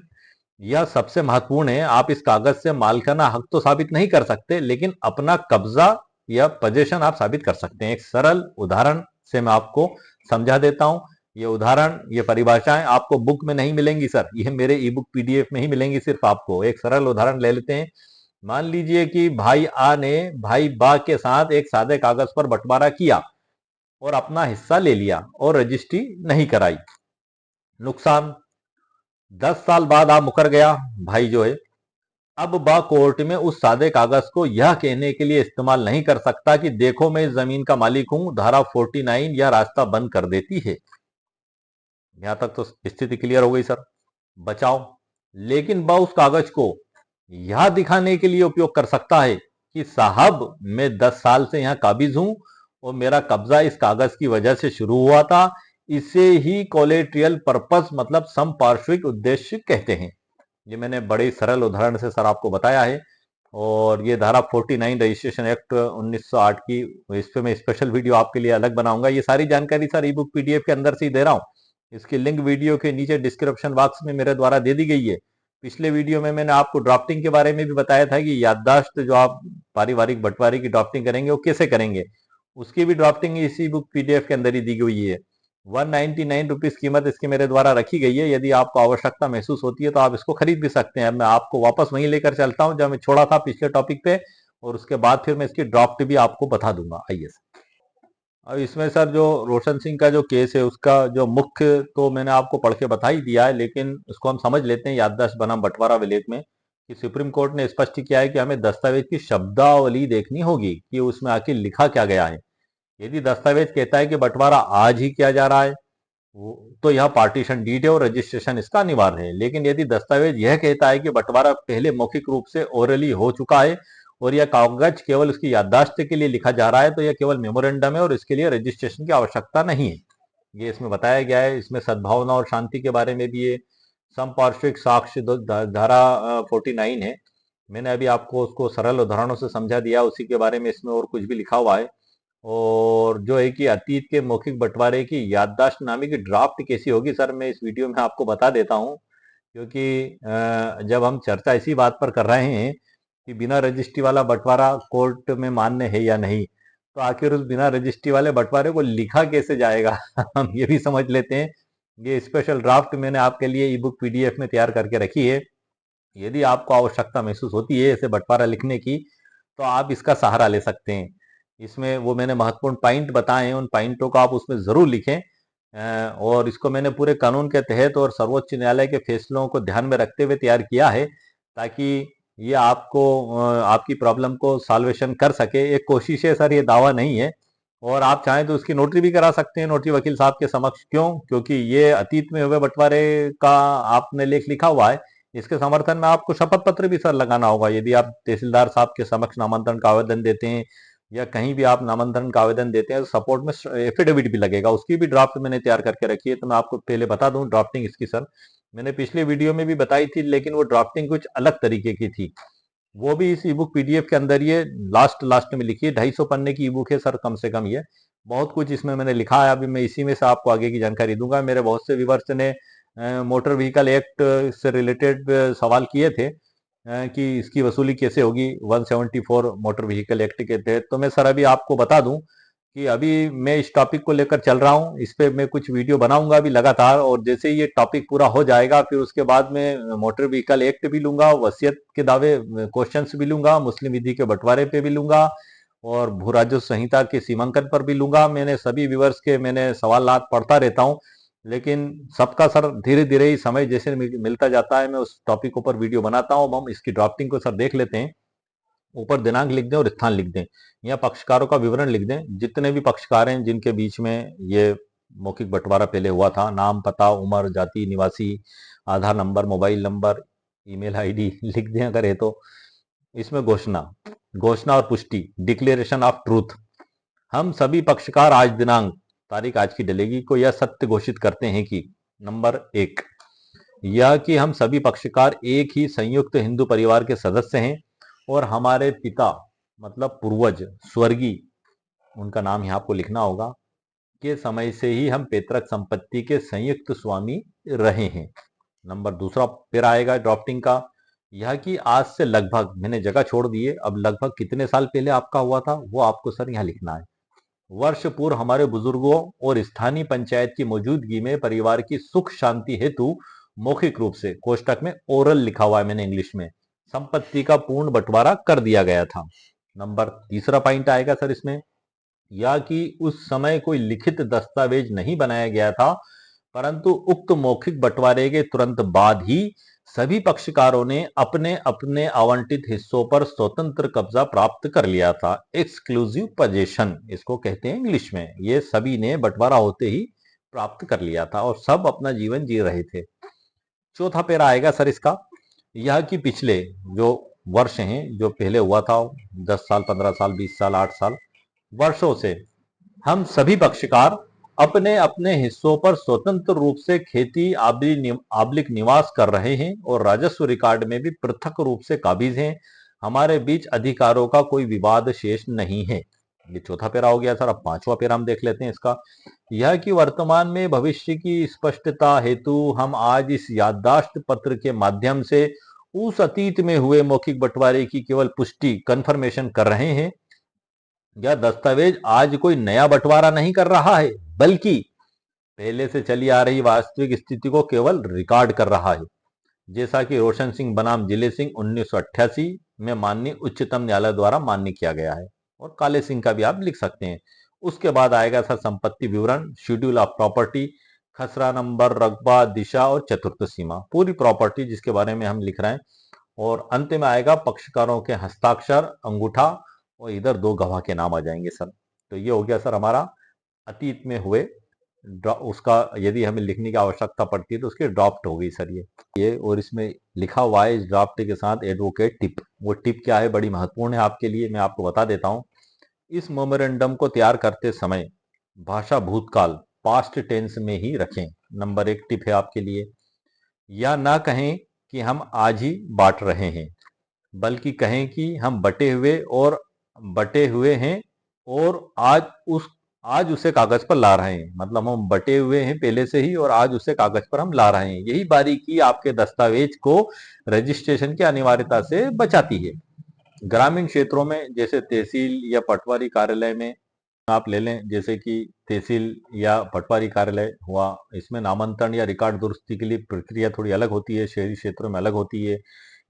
यह सबसे महत्वपूर्ण है। आप इस कागज से मालिकाना हक तो साबित नहीं कर सकते, लेकिन अपना कब्जा या पोजीशन आप साबित कर सकते हैं। एक सरल उदाहरण से मैं आपको समझा देता हूं। ये उदाहरण, ये परिभाषाएं आपको बुक में नहीं मिलेंगी सर, ये मेरे ई बुक पीडीएफ में ही मिलेंगी सिर्फ आपको। एक सरल उदाहरण ले लेते हैं। मान लीजिए कि भाई आ ने भाई बा के साथ एक सादे कागज पर बंटवारा किया और अपना हिस्सा ले लिया और रजिस्ट्री नहीं कराई। नुकसान, 10 साल बाद आ मुकर गया भाई जो है, अब बा कोर्ट में उस सादे कागज को यह कहने के लिए इस्तेमाल नहीं कर सकता कि देखो मैं इस जमीन का मालिक हूं, धारा 49 यह रास्ता बंद कर देती है। यहां तक तो स्थिति क्लियर हो गई सर। बचाओ, लेकिन बा उस कागज को यह दिखाने के लिए उपयोग कर सकता है कि साहब मैं 10 साल से यहां काबिज हूं और मेरा कब्जा इस कागज की वजह से शुरू हुआ था। इसे ही कोलेट्रियल पर्पस मतलब समपार्श्विक उद्देश्य कहते हैं। ये मैंने बड़े सरल उदाहरण से सर आपको बताया है। और ये धारा 49 रजिस्ट्रेशन एक्ट 1908 की, इस पे मैं स्पेशल वीडियो आपके लिए अलग बनाऊंगा। ये सारी जानकारी सर ई बुक पीडीएफ के अंदर से ही दे रहा हूँ। इसकी लिंक वीडियो के नीचे डिस्क्रिप्शन बॉक्स में मेरे द्वारा दे दी गई है। पिछले वीडियो में मैंने आपको ड्राफ्टिंग के बारे में भी बताया था कि याददाश्त जो आप पारिवारिक बंटवारे की ड्राफ्टिंग करेंगे वो कैसे करेंगे, उसकी भी ड्राफ्टिंग इसी बुक पीडीएफ के अंदर ही दी गई है। 199 रुपीज कीमत इसकी मेरे द्वारा रखी गई है। यदि आपको आवश्यकता महसूस होती है तो आप इसको खरीद भी सकते हैं। अब मैं आपको वापस वहीं लेकर चलता हूं जब मैं छोड़ा था पिछले टॉपिक पे, और उसके बाद फिर मैं इसकी ड्राफ्ट भी आपको बता दूंगा। आइए सर। अब इसमें सर जो रोशन सिंह का जो केस है उसका जो मुख्य तो मैंने आपको पढ़ के बता ही दिया है, लेकिन उसको हम समझ लेते हैं याददाश्त बनाम बंटवारा विलेख में कि सुप्रीम कोर्ट ने स्पष्ट किया है कि हमें दस्तावेज की शब्दावली देखनी होगी कि उसमें आखिर लिखा क्या गया है। यदि दस्तावेज कहता है कि बंटवारा आज ही किया जा रहा है तो यह पार्टीशन डीड है और रजिस्ट्रेशन इसका अनिवार्य है। लेकिन यदि दस्तावेज यह कहता है कि बंटवारा पहले मौखिक रूप से ओरली हो चुका है और यह कागज केवल उसकी याददाश्त के लिए लिखा जा रहा है तो यह केवल मेमोरेंडम है और इसके लिए रजिस्ट्रेशन की आवश्यकता नहीं है। ये इसमें बताया गया है। इसमें सद्भावना और शांति के बारे में भी ये समपार्श्विक साक्ष्य धारा 49 है। मैंने अभी आपको उसको सरल उदाहरणों से समझा दिया, उसी के बारे में इसमें और कुछ भी लिखा हुआ है। और जो है कि अतीत के मौखिक बंटवारे की याददाश्त नामे की ड्राफ्ट कैसी होगी सर, मैं इस वीडियो में आपको बता देता हूं। क्योंकि जब हम चर्चा इसी बात पर कर रहे हैं कि बिना रजिस्ट्री वाला बंटवारा कोर्ट में मान्य है या नहीं, तो आखिर उस बिना रजिस्ट्री वाले बंटवारे को लिखा कैसे जाएगा हम ये भी समझ लेते हैं। ये स्पेशल ड्राफ्ट मैंने आपके लिए ई बुक पीडीएफ में तैयार करके रखी है। यदि आपको आवश्यकता महसूस होती है इसे बंटवारा लिखने की तो आप इसका सहारा ले सकते हैं। इसमें वो मैंने महत्वपूर्ण पॉइंट बताए हैं, उन पॉइंटों को आप उसमें जरूर लिखें। और इसको मैंने पूरे कानून के तहत और सर्वोच्च न्यायालय के फैसलों को ध्यान में रखते हुए तैयार किया है ताकि ये आपको आपकी प्रॉब्लम को सॉल्वेशन कर सके। एक कोशिश है सर, ये दावा नहीं है। और आप चाहें तो उसकी नोटरी भी करा सकते हैं नोटरी वकील साहब के समक्ष। क्यों? क्योंकि ये अतीत में हुए बंटवारे का आपने लेख लिखा हुआ है। इसके समर्थन में आपको शपथ पत्र भी सर लगाना होगा। यदि आप तहसीलदार साहब के समक्ष नामांतरण का आवेदन देते हैं या कहीं भी आप नामांतरण का आवेदन देते हैं तो सपोर्ट में एफिडेविट भी लगेगा। उसकी भी ड्राफ्ट मैंने तैयार करके रखी है। तो मैं आपको पहले बता दूं ड्राफ्टिंग इसकी सर मैंने पिछले वीडियो में भी बताई थी, लेकिन वो ड्राफ्टिंग कुछ अलग तरीके की थी। वो भी इस ई बुक पीडीएफ के अंदर ये लास्ट लास्ट में लिखी है। 250 पन्ने की ई बुक है सर, कम से कम। ये बहुत कुछ इसमें मैंने लिखा है। अभी मैं इसी में से आपको आगे की जानकारी दूंगा। मेरे बहुत से व्यूवर्स ने मोटर व्हीकल एक्ट से रिलेटेड सवाल किए थे कि इसकी वसूली कैसे होगी 174 मोटर व्हीकल एक्ट के तहत। तो मैं सर अभी आपको बता दूं कि अभी मैं इस टॉपिक को लेकर चल रहा हूं। इस पे मैं कुछ वीडियो बनाऊंगा अभी लगातार, और जैसे ही ये टॉपिक पूरा हो जाएगा फिर उसके बाद में मोटर व्हीकल एक्ट भी लूंगा, वसीयत के दावे क्वेश्चंस भी लूंगा, मुस्लिम विधि के बंटवारे पे भी लूंगा और भू राजस्व संहिता के सीमांकन पर भी लूंगा। मैंने सभी व्यूवर्स के मैंने सवालात पढ़ता रहता हूं, लेकिन सबका सर धीरे धीरे ही समय जैसे मिलता जाता है मैं उस टॉपिक पर वीडियो बनाता हूं। अब हम इसकी ड्राफ्टिंग को सर देख लेते हैं। ऊपर दिनांक लिख दें और स्थान लिख दें, या पक्षकारों का विवरण लिख दें। जितने भी पक्षकार हैं जिनके बीच में ये मौखिक बंटवारा पहले हुआ था, नाम, पता, उम्र, जाति, निवासी, Aadhaar number, mobile number, email ID लिख दें अगर है तो। इसमें घोषणा घोषणा और पुष्टि, डिक्लेरेशन ऑफ ट्रूथ, हम सभी पक्षकार आज दिनांक तारीख आज की डलेगी को यह सत्य घोषित करते हैं कि नंबर 1, यह कि हम सभी पक्षकार एक ही संयुक्त हिंदू परिवार के सदस्य हैं और हमारे पिता मतलब पूर्वज स्वर्गीय, उनका नाम यहाँ आपको लिखना होगा, के समय से ही हम पैतृक संपत्ति के संयुक्त स्वामी रहे हैं। नंबर दूसरा फिर आएगा ड्राफ्टिंग का, यह कि आज से लगभग, मैंने जगह छोड़ दी है, अब लगभग कितने साल पहले आपका हुआ था वो आपको सर यहाँ लिखना है। वर्ष पूर्व हमारे बुजुर्गों और स्थानीय पंचायत की मौजूदगी में परिवार की सुख शांति हेतु मौखिक रूप से, कोष्टक में ओरल लिखा हुआ है मैंने इंग्लिश में, संपत्ति का पूर्ण बंटवारा कर दिया गया था। नंबर तीसरा पॉइंट आएगा सर इसमें, या कि उस समय कोई लिखित दस्तावेज नहीं बनाया गया था, परंतु उक्त मौखिक बंटवारे के तुरंत बाद ही सभी पक्षकारों ने अपने अपने आवंटित हिस्सों पर स्वतंत्र कब्जा प्राप्त कर लिया था। एक्सक्लूसिव पोजीशन इसको कहते हैं इंग्लिश में। ये सभी ने बंटवारा होते ही प्राप्त कर लिया था और सब अपना जीवन जी रहे थे। चौथा पैरा आएगा सर इसका, यह कि पिछले जो वर्ष हैं, जो पहले हुआ था 10 साल, 15 साल, 20 साल, 8 साल, वर्षों से हम सभी पक्षकार अपने अपने हिस्सों पर स्वतंत्र रूप से खेती आबलिक निवास कर रहे हैं और राजस्व रिकॉर्ड में भी पृथक रूप से काबिज हैं। हमारे बीच अधिकारों का कोई विवाद शेष नहीं है। ये चौथा पैरा हो गया सर। अब पांचवा पैरा हम देख लेते हैं इसका, यह कि वर्तमान में भविष्य की स्पष्टता हेतु हम आज इस याददाश्त पत्र के माध्यम से उस अतीत में हुए मौखिक बंटवारे की केवल पुष्टि कन्फर्मेशन कर रहे हैं। यह दस्तावेज आज कोई नया बंटवारा नहीं कर रहा है, बल्कि पहले से चली आ रही वास्तविक स्थिति को केवल रिकॉर्ड कर रहा है, जैसा कि रोशन सिंह बनाम जिले सिंह 1988 में माननीय उच्चतम न्यायालय द्वारा मान्य किया गया है। और काले सिंह का भी आप लिख सकते हैं। उसके बाद आएगा सर संपत्ति विवरण, शेड्यूल ऑफ प्रॉपर्टी, खसरा नंबर, रकबा, दिशा और चतुर्थ सीमा, पूरी प्रॉपर्टी जिसके बारे में हम लिख रहे हैं। और अंत में आएगा पक्षकारों के हस्ताक्षर, अंगूठा और इधर 2 गवाह के नाम आ जाएंगे सर। तो ये हो गया सर हमारा अतीत में हुए उसका, यदि हमें लिखने की आवश्यकता पड़ती है तो उसकी ड्राफ्ट हो गई सर ये। और इसमें लिखा हुआ है इस ड्राफ्ट के साथ एडवोकेट टिप। वो टिप क्या है, बड़ी महत्वपूर्ण है आपके लिए, मैं आपको बता देता हूं। इस मेमोरेंडम को तैयार करते समय भाषा भूतकाल पास्ट टेंस में ही रखें। नंबर 1 टिप है आपके लिए। या ना कहें कि हम आज ही बांट रहे हैं, बल्कि कहें कि हम बटे हुए हैं और आज उसे कागज पर ला रहे हैं। मतलब हम बटे हुए हैं पहले से ही और आज उसे कागज पर हम ला रहे हैं। यही बारीकी आपके दस्तावेज को रजिस्ट्रेशन की अनिवार्यता से बचाती है। ग्रामीण क्षेत्रों में जैसे तहसील या पटवारी कार्यालय में आप ले लें, जैसे कि तहसील या पटवारी कार्यालय हुआ, इसमें नामांतरण या रिकॉर्ड दुरुस्ती के लिए प्रक्रिया थोड़ी अलग होती है, शहरी क्षेत्रों में अलग होती है।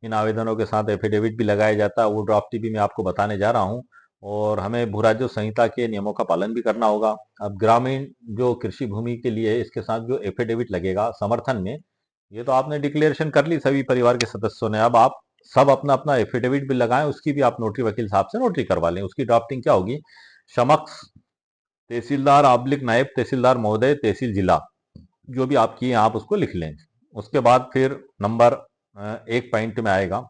इन आवेदनों के साथ एफिडेविट भी लगाया जाता है, वो ड्राफ्ट भी मैं आपको बताने जा रहा हूँ। और हमें भू राजस्व संहिता के नियमों का पालन भी करना होगा। अब ग्रामीण जो कृषि भूमि के लिए इसके साथ जो एफिडेविट लगेगा समर्थन में, ये तो आपने डिक्लेरेशन कर ली सभी परिवार के सदस्यों ने, अब आप सब अपना अपना एफिडेविट भी लगाएं, उसकी भी आप नोटरी वकील साहब से नोटरी करवा लें। उसकी ड्राफ्टिंग क्या होगी, समक्ष तहसीलदार आबलिक नायब तहसीलदार महोदय तहसील जिला, जो भी आप किए आप उसको लिख लें। उसके बाद फिर नंबर 1 पॉइंट में आएगा,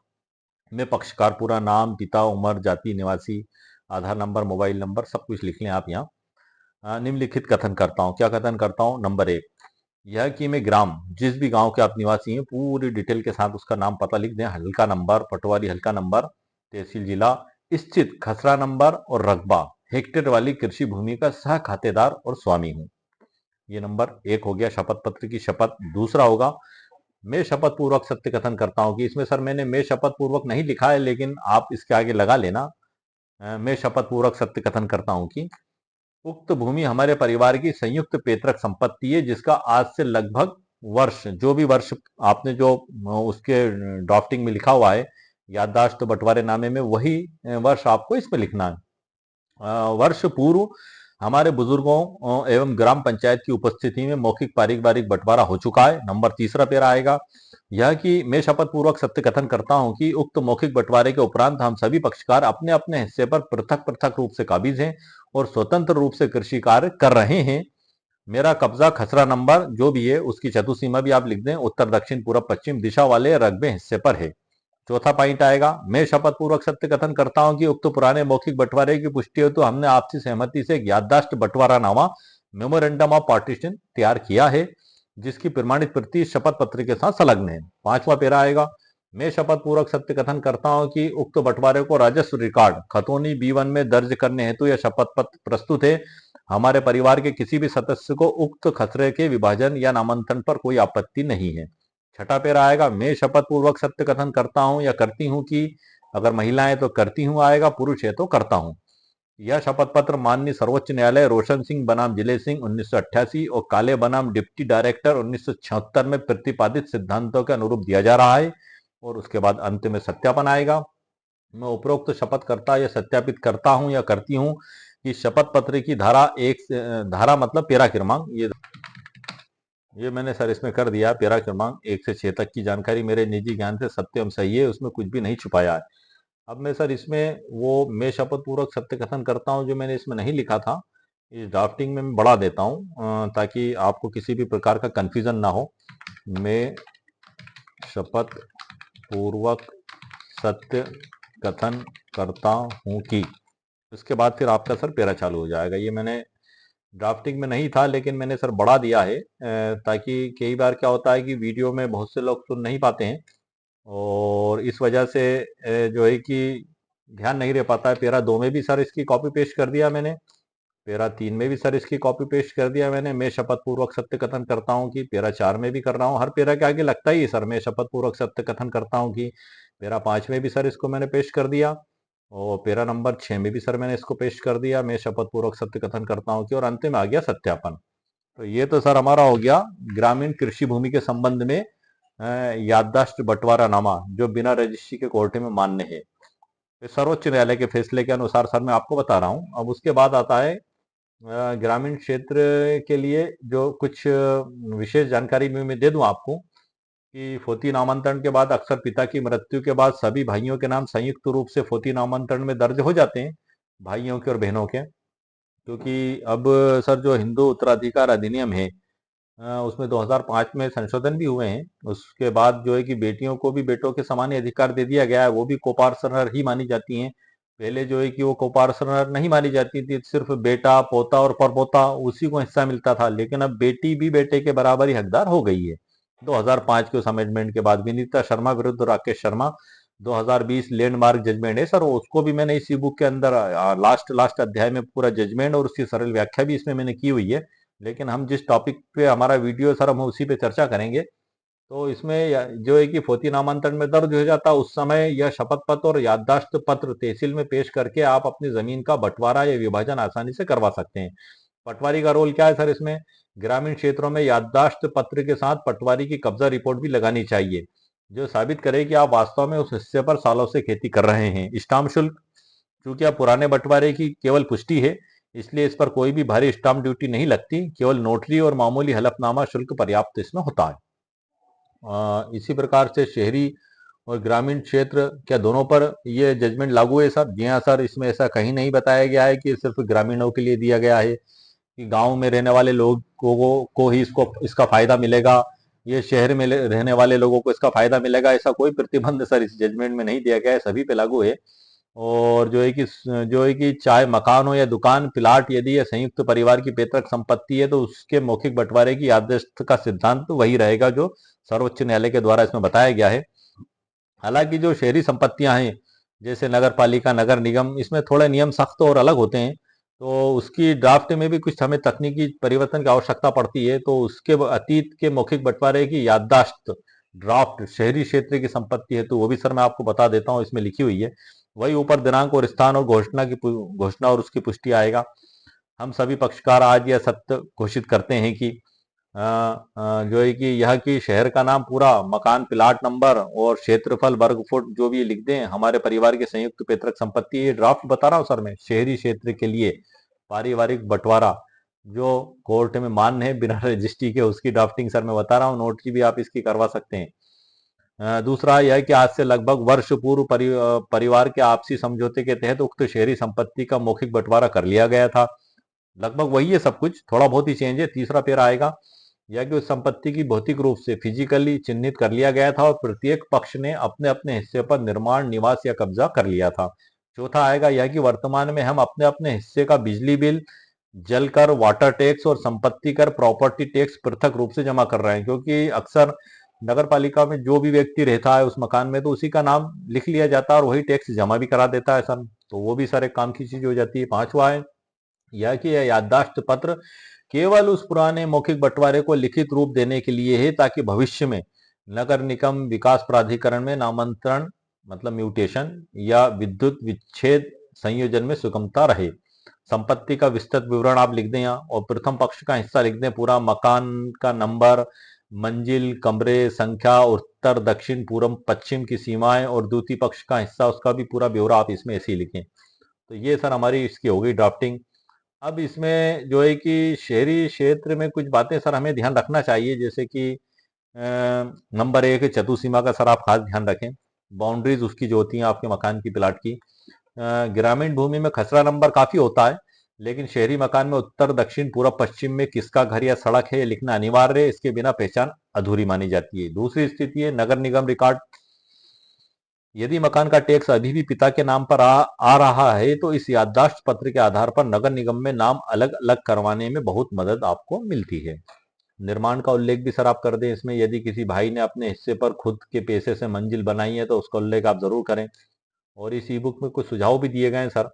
मैं पक्षकार पूरा नाम, पिता, उम्र, जाति, निवासी, आधार नंबर, मोबाइल नंबर सब कुछ लिख लें आप यहाँ। निम्नलिखित कथन करता हूँ। क्या कथन करता हूँ, नंबर 1, यह कि मैं ग्राम, जिस भी गांव के आप निवासी हैं पूरी डिटेल के साथ उसका नाम पता लिख दें, हल्का नंबर, पटवारी हल्का नंबर, तहसील जिला, स्थित खसरा नंबर और रकबा, हेक्टेयर वाली कृषि भूमि का सह खातेदार और स्वामी हूं। ये नंबर 1 हो गया शपथ पत्र की शपथ। दूसरा होगा, मैं शपथ पूर्वक सत्य कथन करता हूं कि इसमें सर मैंने मैं शपथ पूर्वक नहीं लिखा है, लेकिन आप इसके आगे लगा लेना। मैं शपथ पूर्वक सत्य कथन करता हूं कि उक्त भूमि हमारे परिवार की संयुक्त पैतृक संपत्ति है, जिसका आज से लगभग वर्ष, जो भी वर्ष आपने जो उसके ड्राफ्टिंग में लिखा हुआ है याददाश्त बंटवारे नामे में, वही वर्ष आपको इसमें लिखना है। वर्ष पूर्व हमारे बुजुर्गों एवं ग्राम पंचायत की उपस्थिति में मौखिक पारिवारिक बंटवारा हो चुका है। नंबर तीसरा पैरा आएगा, यह कि मैं शपथ पूर्वक सत्य कथन करता हूं कि उक्त मौखिक बंटवारे के उपरांत हम सभी पक्षकार अपने अपने हिस्से पर पृथक पृथक रूप से काबिज हैं और स्वतंत्र रूप से कृषि कार्य कर रहे हैं। मेरा कब्जा खसरा नंबर जो भी है उसकी चतुसीमा भी आप लिख दें, उत्तर दक्षिण पूर्व पश्चिम दिशा वाले रकबे हिस्से पर है। चौथा पॉइंट आएगा, मैं शपथ पूर्वक सत्य कथन करता हूं कि उक्त पुराने मौखिक बंटवारे की पुष्टि हो तो हमने आपसी सहमति से एक याददाश्त बंटवारानामा मेमोरेंडम ऑफ पार्टीशन तैयार किया है, जिसकी प्रमाणित प्रति शपथ पत्र के साथ संलग्न है। पांचवा पेरा आएगा, मैं शपथ पूर्वक सत्य कथन करता हूं कि उक्त बंटवारे को राजस्व रिकॉर्ड खतौनी B1 में दर्ज करने हेतु यह शपथ पत्र प्रस्तुत है। हमारे परिवार के किसी भी सदस्य को उक्त खसरे के विभाजन या नामांतरण पर कोई आपत्ति नहीं है। छठा पेरा आएगा, मैं शपथ पूर्वक सत्य कथन करता हूं या करती हूं कि, अगर महिलाएं तो करती हूं आएगा, पुरुष है तो करता हूं। यह शपथ पत्र माननीय सर्वोच्च न्यायालय रोशन सिंह बनाम जिले सिंह 1988 और काले बनाम डिप्टी डायरेक्टर 1976 में प्रतिपादित सिद्धांतों के अनुरूप दिया जा रहा है। और उसके बाद अंत में सत्यापन आएगा। मैं उपरोक्त शपथ करता या सत्यापित करता हूं या करती हूं कि शपथ पत्र की धारा धारा मतलब पेरा क्रमांक, ये मैंने सर इसमें कर दिया। पेरा क्रमांक 1 से 6 तक की जानकारी मेरे निजी ज्ञान से सत्य एवं सही है, उसमें कुछ भी नहीं छुपाया है। अब मैं सर इसमें वो मैं शपथ पूर्वक सत्य कथन करता हूं जो मैंने इसमें नहीं लिखा था, इस ड्राफ्टिंग में मैं बढ़ा देता हूं ताकि आपको किसी भी प्रकार का कंफ्यूजन ना हो। मैं शपथ पूर्वक सत्य कथन करता हूं कि, उसके बाद फिर आपका सर पेरा चालू हो जाएगा। ये मैंने ड्राफ्टिंग में नहीं था लेकिन मैंने सर बढ़ा दिया है ताकि कई बार क्या होता है कि वीडियो में बहुत से लोग सुन नहीं पाते हैं और इस वजह से जो है कि ध्यान नहीं रह पाता है। पेरा 2 में भी सर इसकी कॉपी पेस्ट कर दिया मैंने, पेरा 3 में भी सर इसकी कॉपी पेस्ट कर दिया मैंने। मैं शपथ पूर्वक सत्य कथन करता हूं कि पेरा 4 में भी कर रहा हूं, हर पेरा के आगे लगता ही है सर मैं शपथ पूर्वक सत्य कथन करता हूं कि। पेरा 5 में भी सर इसको मैंने पेस्ट कर दिया और पेरा नंबर 6 में भी सर मैंने इसको पेस्ट कर दिया, मैं शपथ पूर्वक सत्य कथन करता हूं कि, और अंत में आ गया सत्यापन। तो ये तो सर हमारा हो गया ग्रामीण कृषि भूमि के संबंध में याददाश्त बंटवारानामा जो बिना रजिस्ट्री के कोर्ट में मान्य है। सर्वोच्च न्यायालय के फैसले के अनुसार सर मैं आपको बता रहा हूं। अब उसके बाद आता है ग्रामीण क्षेत्र के लिए जो कुछ विशेष जानकारी मैं दे दूं आपको कि फोती नामांतरण के बाद अक्सर पिता की मृत्यु के बाद सभी भाइयों के नाम संयुक्त रूप से फोती नामांतरण में दर्ज हो जाते हैं, भाइयों के और बहनों के। क्योंकि अब सर जो हिंदू उत्तराधिकार अधिनियम है उसमें 2005 में संशोधन भी हुए हैं। उसके बाद जो है कि बेटियों को भी बेटों के समान ही अधिकार दे दिया गया है, वो भी कोपार्सनर ही मानी जाती हैं। पहले जो है कि वो कोपार्सनर नहीं मानी जाती थी, सिर्फ बेटा पोता और परपोता उसी को हिस्सा मिलता था, लेकिन अब बेटी भी बेटे के बराबर ही हकदार हो गई है 2005 के उस अमेंडमेंट के बाद। विनीता शर्मा विरुद्ध राकेश शर्मा 2020 लैंडमार्क जजमेंट है सर, उसको भी मैंने इसी बुक के अंदर लास्ट अध्याय में पूरा जजमेंट और उसकी सरल व्याख्या भी इसमें मैंने की हुई है। लेकिन हम जिस टॉपिक पे हमारा वीडियो सर हम उसी पे चर्चा करेंगे। तो इसमें जो है कि फोती नामांतरण में दर्ज हो जाता उस समय यह शपथ पत्र और याददाश्त पत्र तहसील में पेश करके आप अपनी जमीन का बंटवारा या विभाजन आसानी से करवा सकते हैं। पटवारी का रोल क्या है सर इसमें? ग्रामीण क्षेत्रों में याददाश्त पत्र के साथ पटवारी की कब्जा रिपोर्ट भी लगानी चाहिए जो साबित करे कि आप वास्तव में उस हिस्से पर सालों से खेती कर रहे हैं। स्टाम्प शुल्क, क्योंकि अब पुराने बंटवारे की केवल पुष्टि है इसलिए इस पर कोई भी भारी स्टाम्प ड्यूटी नहीं लगती, केवल नोटरी और मामूली हलफनामा शुल्क पर्याप्त इसमें होता है। इसी प्रकार से शहरी और ग्रामीण क्षेत्र क्या दोनों पर ये जजमेंट लागू है सर? जी हाँ सर, इसमें ऐसा कहीं नहीं बताया गया है कि सिर्फ ग्रामीणों के लिए दिया गया है कि गांव में रहने वाले लोगों को ही इसका फायदा मिलेगा, ये शहर में रहने वाले लोगों को इसका फायदा मिलेगा, ऐसा कोई प्रतिबंध सर इस जजमेंट में नहीं दिया गया है, सभी पे लागू है। और जो है कि चाहे मकान हो या दुकान प्लाट, यदि यह संयुक्त परिवार की पैतृक संपत्ति है तो उसके मौखिक बंटवारे की याददाश्त का सिद्धांत वही रहेगा जो सर्वोच्च न्यायालय के द्वारा इसमें बताया गया है। हालांकि जो शहरी संपत्तियां हैं जैसे नगर पालिका नगर निगम, इसमें थोड़े नियम सख्त और अलग होते हैं, तो उसकी ड्राफ्ट में भी कुछ हमें तकनीकी परिवर्तन की आवश्यकता पड़ती है। तो उसके अतीत के मौखिक बंटवारे की याददाश्त ड्राफ्ट शहरी क्षेत्र की संपत्ति है तो वो भी सर मैं आपको बता देता हूँ, इसमें लिखी हुई है। वही ऊपर दिनांक और स्थान और घोषणा और उसकी पुष्टि आएगा। हम सभी पक्षकार आज यह सत्य घोषित करते हैं कि जो है कि यह कि शहर का नाम पूरा, मकान प्लाट नंबर और क्षेत्रफल वर्ग फुट जो भी लिख दें हमारे परिवार की संयुक्त पैतृक संपत्ति। ये ड्राफ्ट बता रहा हूँ सर मैं शहरी क्षेत्र के लिए पारिवारिक बंटवारा जो कोर्ट में मान्य है बिना रजिस्ट्री के, उसकी ड्राफ्टिंग सर मैं बता रहा हूँ। नोटरी भी आप इसकी करवा सकते हैं। दूसरा यह है कि आज से लगभग वर्ष पूर्व परिवार के आपसी समझौते के तहत उक्त शहरी संपत्ति का मौखिक बंटवारा कर लिया गया था। लगभग वही है सब कुछ, थोड़ा बहुत ही चेंज है। तीसरा पेरा आएगा, या कि उस संपत्ति की भौतिक रूप से फिजिकली चिन्हित कर लिया गया था और प्रत्येक पक्ष ने अपने अपने हिस्से पर निर्माण, निवास या कब्जा कर लिया था। चौथा आएगा यह कि वर्तमान में हम अपने अपने हिस्से का बिजली बिल, जल कर, वाटर टैक्स और संपत्ति कर, प्रॉपर्टी टैक्स पृथक रूप से जमा कर रहे हैं, क्योंकि अक्सर नगर पालिका में जो भी व्यक्ति रहता है उस मकान में तो उसी का नाम लिख लिया जाता है और वही टैक्स जमा भी करा देता है सर। तो वो भी सर एक काम की चीज हो जाती है। पांचवा है यह कि यह याददाश्त पत्र केवल उस पुराने मौखिक बंटवारे को लिखित रूप देने के लिए है ताकि भविष्य में नगर निगम विकास प्राधिकरण में नामांतरण मतलब म्यूटेशन या विद्युत विच्छेद संयोजन में सुगमता रहे। संपत्ति का विस्तृत विवरण आप लिख दें यहाँ और प्रथम पक्ष का हिस्सा लिख दें, पूरा मकान का नंबर, मंजिल, कमरे संख्या, उत्तर दक्षिण पूर्व पश्चिम की सीमाएं और द्वितीय पक्ष का हिस्सा उसका भी पूरा ब्यौरा आप इसमें ऐसे ही लिखें। तो ये सर हमारी इसकी हो गई ड्राफ्टिंग। अब इसमें जो है कि शहरी क्षेत्र में कुछ बातें सर हमें ध्यान रखना चाहिए, जैसे कि नंबर एक चतुसीमा का सर आप खास ध्यान रखें। बाउंड्रीज उसकी जो होती हैं आपके मकान की, प्लाट की। ग्रामीण भूमि में खसरा नंबर काफी होता है, लेकिन शहरी मकान में उत्तर दक्षिण पूर्व पश्चिम में किसका घर या सड़क है ये लिखना अनिवार्य है, इसके बिना पहचान अधूरी मानी जाती है। दूसरी स्थिति है नगर निगम रिकॉर्ड। यदि मकान का टैक्स अभी भी पिता के नाम पर आ रहा है तो इस याददाश्त पत्र के आधार पर नगर निगम में नाम अलग अलग करवाने में बहुत मदद आपको मिलती है। निर्माण का उल्लेख भी सर आप कर दें इसमें, यदि किसी भाई ने अपने हिस्से पर खुद के पैसे से मंजिल बनाई है तो उसका उल्लेख आप जरूर करें। और इस ई बुक में कुछ सुझाव भी दिए गए हैं सर,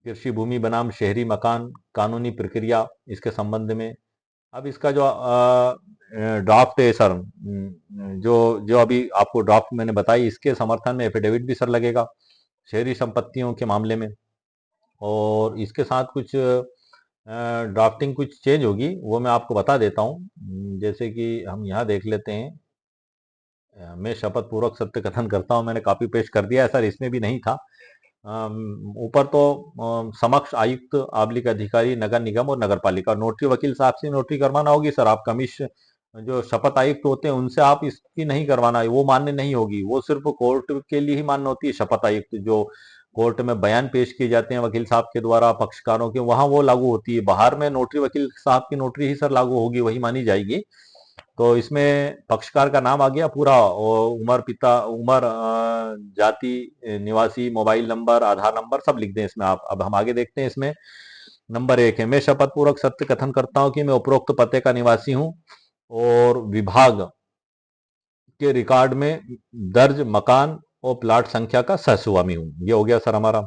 कृषि भूमि बनाम शहरी मकान, कानूनी प्रक्रिया इसके संबंध में। अब इसका जो ड्राफ्ट है सर, जो जो अभी आपको ड्राफ्ट मैंने बताई इसके समर्थन में एफिडेविट भी सर लगेगा शहरी संपत्तियों के मामले में। और इसके साथ कुछ ड्राफ्टिंग कुछ चेंज होगी वो मैं आपको बता देता हूँ। जैसे कि हम यहाँ देख लेते हैं, मैं शपथ पूर्वक सत्य कथन करता हूँ, मैंने कॉपी पेस्ट कर दिया है सर, इसमें भी नहीं था। ऊपर तो समक्ष आयुक्त आबलिक अधिकारी नगर निगम और नगर पालिका, नोटरी वकील साहब से नोटरी करवाना होगी सर। आप कमिश्न जो शपथ आयुक्त होते हैं उनसे आप इसकी नहीं करवाना है, वो मान्य नहीं होगी, वो सिर्फ कोर्ट के लिए ही मान्य होती है। शपथ आयुक्त जो कोर्ट में बयान पेश किए जाते हैं वकील साहब के द्वारा पक्षकारों के, वहां वो लागू होती है। बाहर में नोटरी वकील साहब की नोटरी ही सर लागू होगी, वही मानी जाएगी। तो इसमें पक्षकार का नाम आ गया पूरा और उम्र, पिता उम्र, जाति, निवासी, मोबाइल नंबर, आधार नंबर सब लिख दें इसमें आप। अब हम आगे देखते हैं। इसमें नंबर एक है, मैं शपथ पूर्वक सत्य कथन करता हूं कि मैं उपरोक्त पते का निवासी हूं और विभाग के रिकॉर्ड में दर्ज मकान और प्लाट संख्या का सहस्वामी हूं। ये हो गया सर हमारा।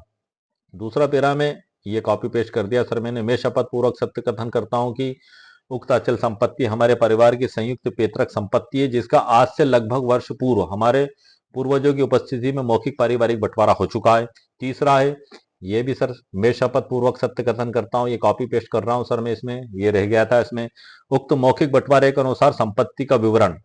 दूसरा पेरा में ये कॉपी पेस्ट कर दिया सर मैंने, मैं शपथ पूर्वक सत्य कथन करता हूं कि उक्त अचल संपत्ति हमारे परिवार की संयुक्त पैतृक संपत्ति है, जिसका आज से लगभग वर्ष पूर्व हमारे पूर्वजों की उपस्थिति में मौखिक पारिवारिक बंटवारा हो चुका है। तीसरा है, ये भी सर मैं शपथ पूर्वक सत्य कथन करता हूँ, ये कॉपी पेस्ट कर रहा हूँ सर मैं इसमें, ये रह गया था इसमें। उक्त मौखिक बंटवारे के अनुसार संपत्ति का विवरण,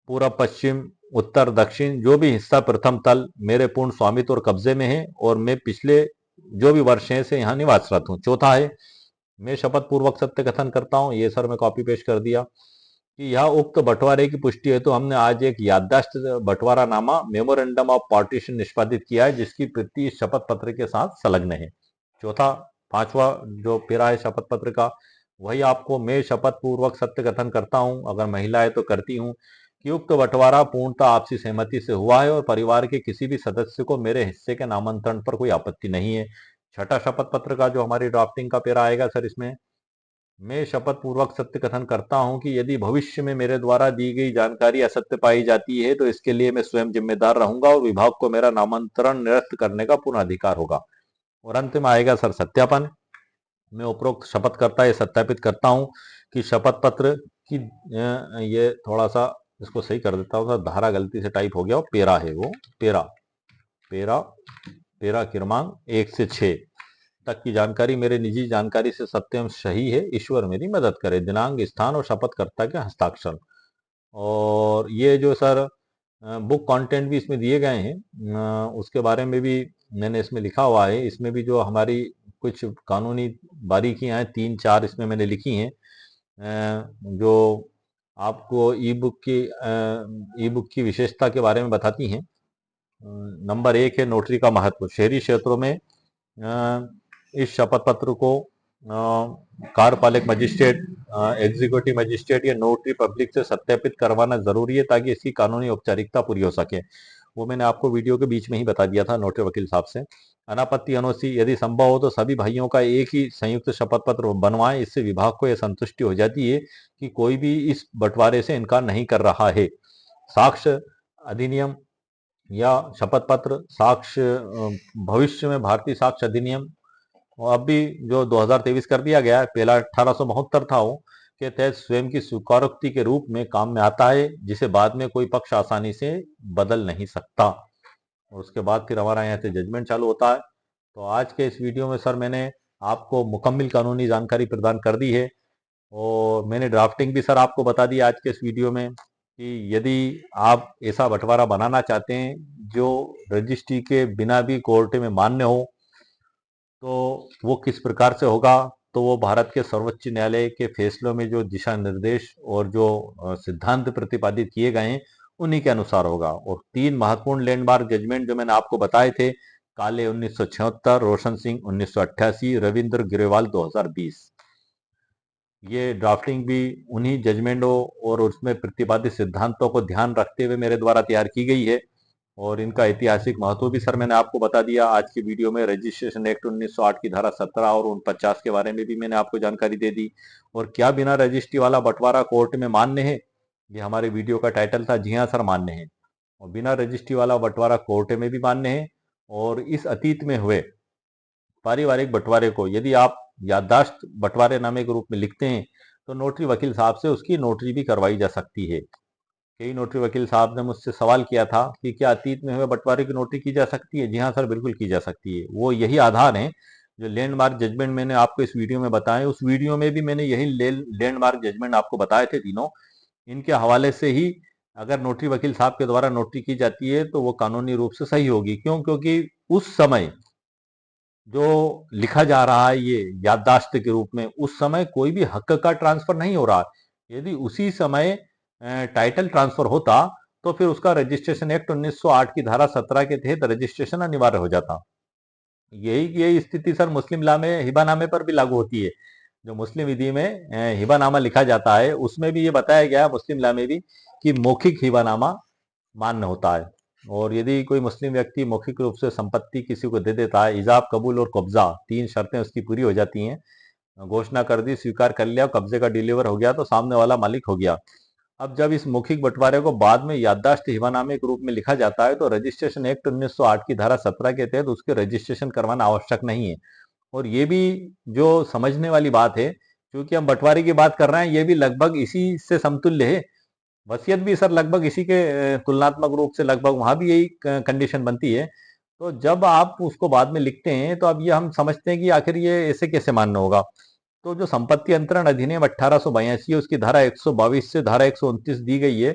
पूर्व पश्चिम उत्तर दक्षिण जो भी हिस्सा प्रथम तल मेरे पूर्ण स्वामित्व और कब्जे में है और मैं पिछले जो भी वर्ष है से यहाँ निवासरत हूँ। चौथा है, मैं शपथ पूर्वक सत्य कथन करता हूँ, ये सर मैं कॉपी पेस्ट कर दिया कि यह उक्त बंटवारे की पुष्टि है तो हमने आज एक याददाश्त बंटवारा नामा मेमोरेंडम ऑफ पार्टीशन निष्पादित किया है, जिसकी प्रति इस शपथ पत्र के साथ संलग्न है। चौथा, पांचवा जो पेरा है शपथ पत्र का, वही आपको मैं शपथ पूर्वक सत्य कथन करता हूं, अगर महिला है तो करती हूं, कि उक्त बंटवारा पूर्णतः आपसी सहमति से हुआ है और परिवार के किसी भी सदस्य को मेरे हिस्से के नामांतरण पर कोई आपत्ति नहीं है। छठा शपथ पत्र का जो हमारी ड्राफ्टिंग का पेरा आएगा सर, इसमें मैं शपथ पूर्वक सत्य कथन करता हूं कि यदि भविष्य में मेरे द्वारा दी गई जानकारी असत्य पाई जाती है तो इसके लिए मैं स्वयं जिम्मेदार रहूंगा और विभाग को मेरा नामांतरण निरस्त करने का पूर्ण अधिकार होगा। और अंत में आएगा सर सत्यापन। मैं उपरोक्त शपथ करता है सत्यापित करता हूं कि शपथ पत्र की ये थोड़ा सा इसको सही कर देता हूँ सर, धारा गलती से टाइप हो गया, वो पेरा है, वो पेरा पेरा पेरा क्रमांक 1 से 6 तक की जानकारी मेरे निजी जानकारी से सत्य एवं सही है, ईश्वर मेरी मदद करे। दिनांक, स्थान और शपथकर्ता के हस्ताक्षर। और ये जो सर बुक कंटेंट भी इसमें दिए गए हैं, उसके बारे में भी मैंने इसमें लिखा हुआ है। इसमें भी जो हमारी कुछ कानूनी बारीकियां हैं 3-4 इसमें मैंने लिखी हैं, जो आपको ई बुक की विशेषता के बारे में बताती हैं। नंबर एक है नोटरी का महत्व। शहरी क्षेत्रों में इस शपथ पत्र को कार्यपालक मजिस्ट्रेट, एग्जीक्यूटिव मजिस्ट्रेट या नोटरी पब्लिक से सत्यापित करवाना जरूरी है ताकि इसकी कानूनी औपचारिकता पूरी हो सके। वो मैंने आपको वीडियो के बीच में ही बता दिया था नोटरी वकील साहब से। अनापत्ति एनओसी, यदि संभव हो तो सभी भाइयों का एक ही संयुक्त शपथ पत्र बनवाएं। इससे विभाग को यह संतुष्टि हो जाती है कि कोई भी इस बंटवारे से इनकार नहीं कर रहा है। साक्ष्य अधिनियम या शपथ पत्र, साक्ष्य भविष्य में भारतीय साक्ष्य अधिनियम और अब भी जो 2023 कर दिया गया है, पहला 1872 था, वो के तहत स्वयं की स्वीकारोक्ति के रूप में काम में आता है, जिसे बाद में कोई पक्ष आसानी से बदल नहीं सकता। और उसके बाद फिर हमारा यहाँ से जजमेंट चालू होता है। तो आज के इस वीडियो में सर मैंने आपको मुकम्मल कानूनी जानकारी प्रदान कर दी है और मैंने ड्राफ्टिंग भी सर आपको बता दी आज के इस वीडियो में कि यदि आप ऐसा बंटवारा बनाना चाहते हैं जो रजिस्ट्री के बिना भी कोर्ट में मान्य हो तो वो किस प्रकार से होगा। तो वो भारत के सर्वोच्च न्यायालय के फैसलों में जो दिशा निर्देश और जो सिद्धांत प्रतिपादित किए गए हैं उन्हीं के अनुसार होगा। और 3 महत्वपूर्ण लैंडमार्क जजमेंट जो मैंने आपको बताए थे, काले 1976, रोशन सिंह 1988, रविंद्र गिरेवाल 2020, ये ड्राफ्टिंग भी उन्हीं जजमेंटों और उसमें प्रतिपादित सिद्धांतों को ध्यान रखते हुए मेरे द्वारा तैयार की गई है। और इनका ऐतिहासिक महत्व भी सर मैंने आपको बता दिया आज की वीडियो में। रजिस्ट्रेशन एक्ट 1908 की धारा 17 और 49 के बारे में भी मैंने आपको जानकारी दे दी। और क्या बिना रजिस्ट्री वाला बंटवारा कोर्ट में मान्य है, ये हमारे वीडियो का टाइटल था। जी हाँ सर, मान्य है। और बिना रजिस्ट्री वाला बंटवारा कोर्ट में भी मान्य है। और इस अतीत में हुए पारिवारिक बंटवारे को यदि आप याददाश्त बंटवारे नामे के रूप में लिखते हैं तो नोटरी वकील साहब से उसकी नोटरी भी करवाई जा सकती है। कई नोटरी वकील साहब ने मुझसे सवाल किया था कि क्या अतीत में हुए बंटवारे की नोटरी की जा सकती है। जी हाँ सर, बिल्कुल की जा सकती है। वो यही आधार है जो लैंडमार्क जजमेंट मैंने आपको इस वीडियो में बताए, उस वीडियो में भी मैंने यही लैंडमार्क जजमेंट आपको बताए थे तीनों। इनके हवाले से ही अगर नोटरी वकील साहब के द्वारा नोटरी की जाती है तो वो कानूनी रूप से सही होगी। क्यों? क्योंकि उस समय जो लिखा जा रहा है ये याददाश्त के रूप में, उस समय कोई भी हक का ट्रांसफर नहीं हो रहा। यदि उसी समय टाइटल ट्रांसफर होता तो फिर उसका रजिस्ट्रेशन एक्ट 1908 की धारा 17 के तहत रजिस्ट्रेशन अनिवार्य हो जाता। यही स्थिति सर मुस्लिम ला में हिबानामे पर भी लागू होती है। जो मुस्लिम विधि में हिबानामा लिखा जाता है उसमें भी ये बताया गया है मुस्लिम ला में भी कि मौखिक हिबानामा मान्य होता है। और यदि कोई मुस्लिम व्यक्ति मौखिक रूप से संपत्ति किसी को दे देता है, इजाब, कबूल और कब्जा, 3 शर्तें उसकी पूरी हो जाती हैं। घोषणा कर दी, स्वीकार कर लिया, कब्जे का डिलीवर हो गया तो सामने वाला मालिक हो गया। अब जब इस मौखिक बंटवारे को बाद में याददाश्त हिबानामे के रूप में लिखा जाता है तो रजिस्ट्रेशन एक्ट 1908 की धारा 17 के तहत उसके रजिस्ट्रेशन करवाना आवश्यक नहीं है। और ये भी जो समझने वाली बात है, क्योंकि हम बंटवारे की बात कर रहे हैं, ये भी लगभग इसी से समतुल्य है। वसीयत भी सर लगभग इसी के तुलनात्मक रूप से लगभग वहां भी यही कंडीशन बनती है। तो जब आप उसको बाद में लिखते हैं तो अब ये हम समझते हैं कि आखिर ये ऐसे कैसे मान्य होगा। तो जो संपत्ति अंतरण अधिनियम 1882 है उसकी धारा 122 से धारा 129 दी गई है,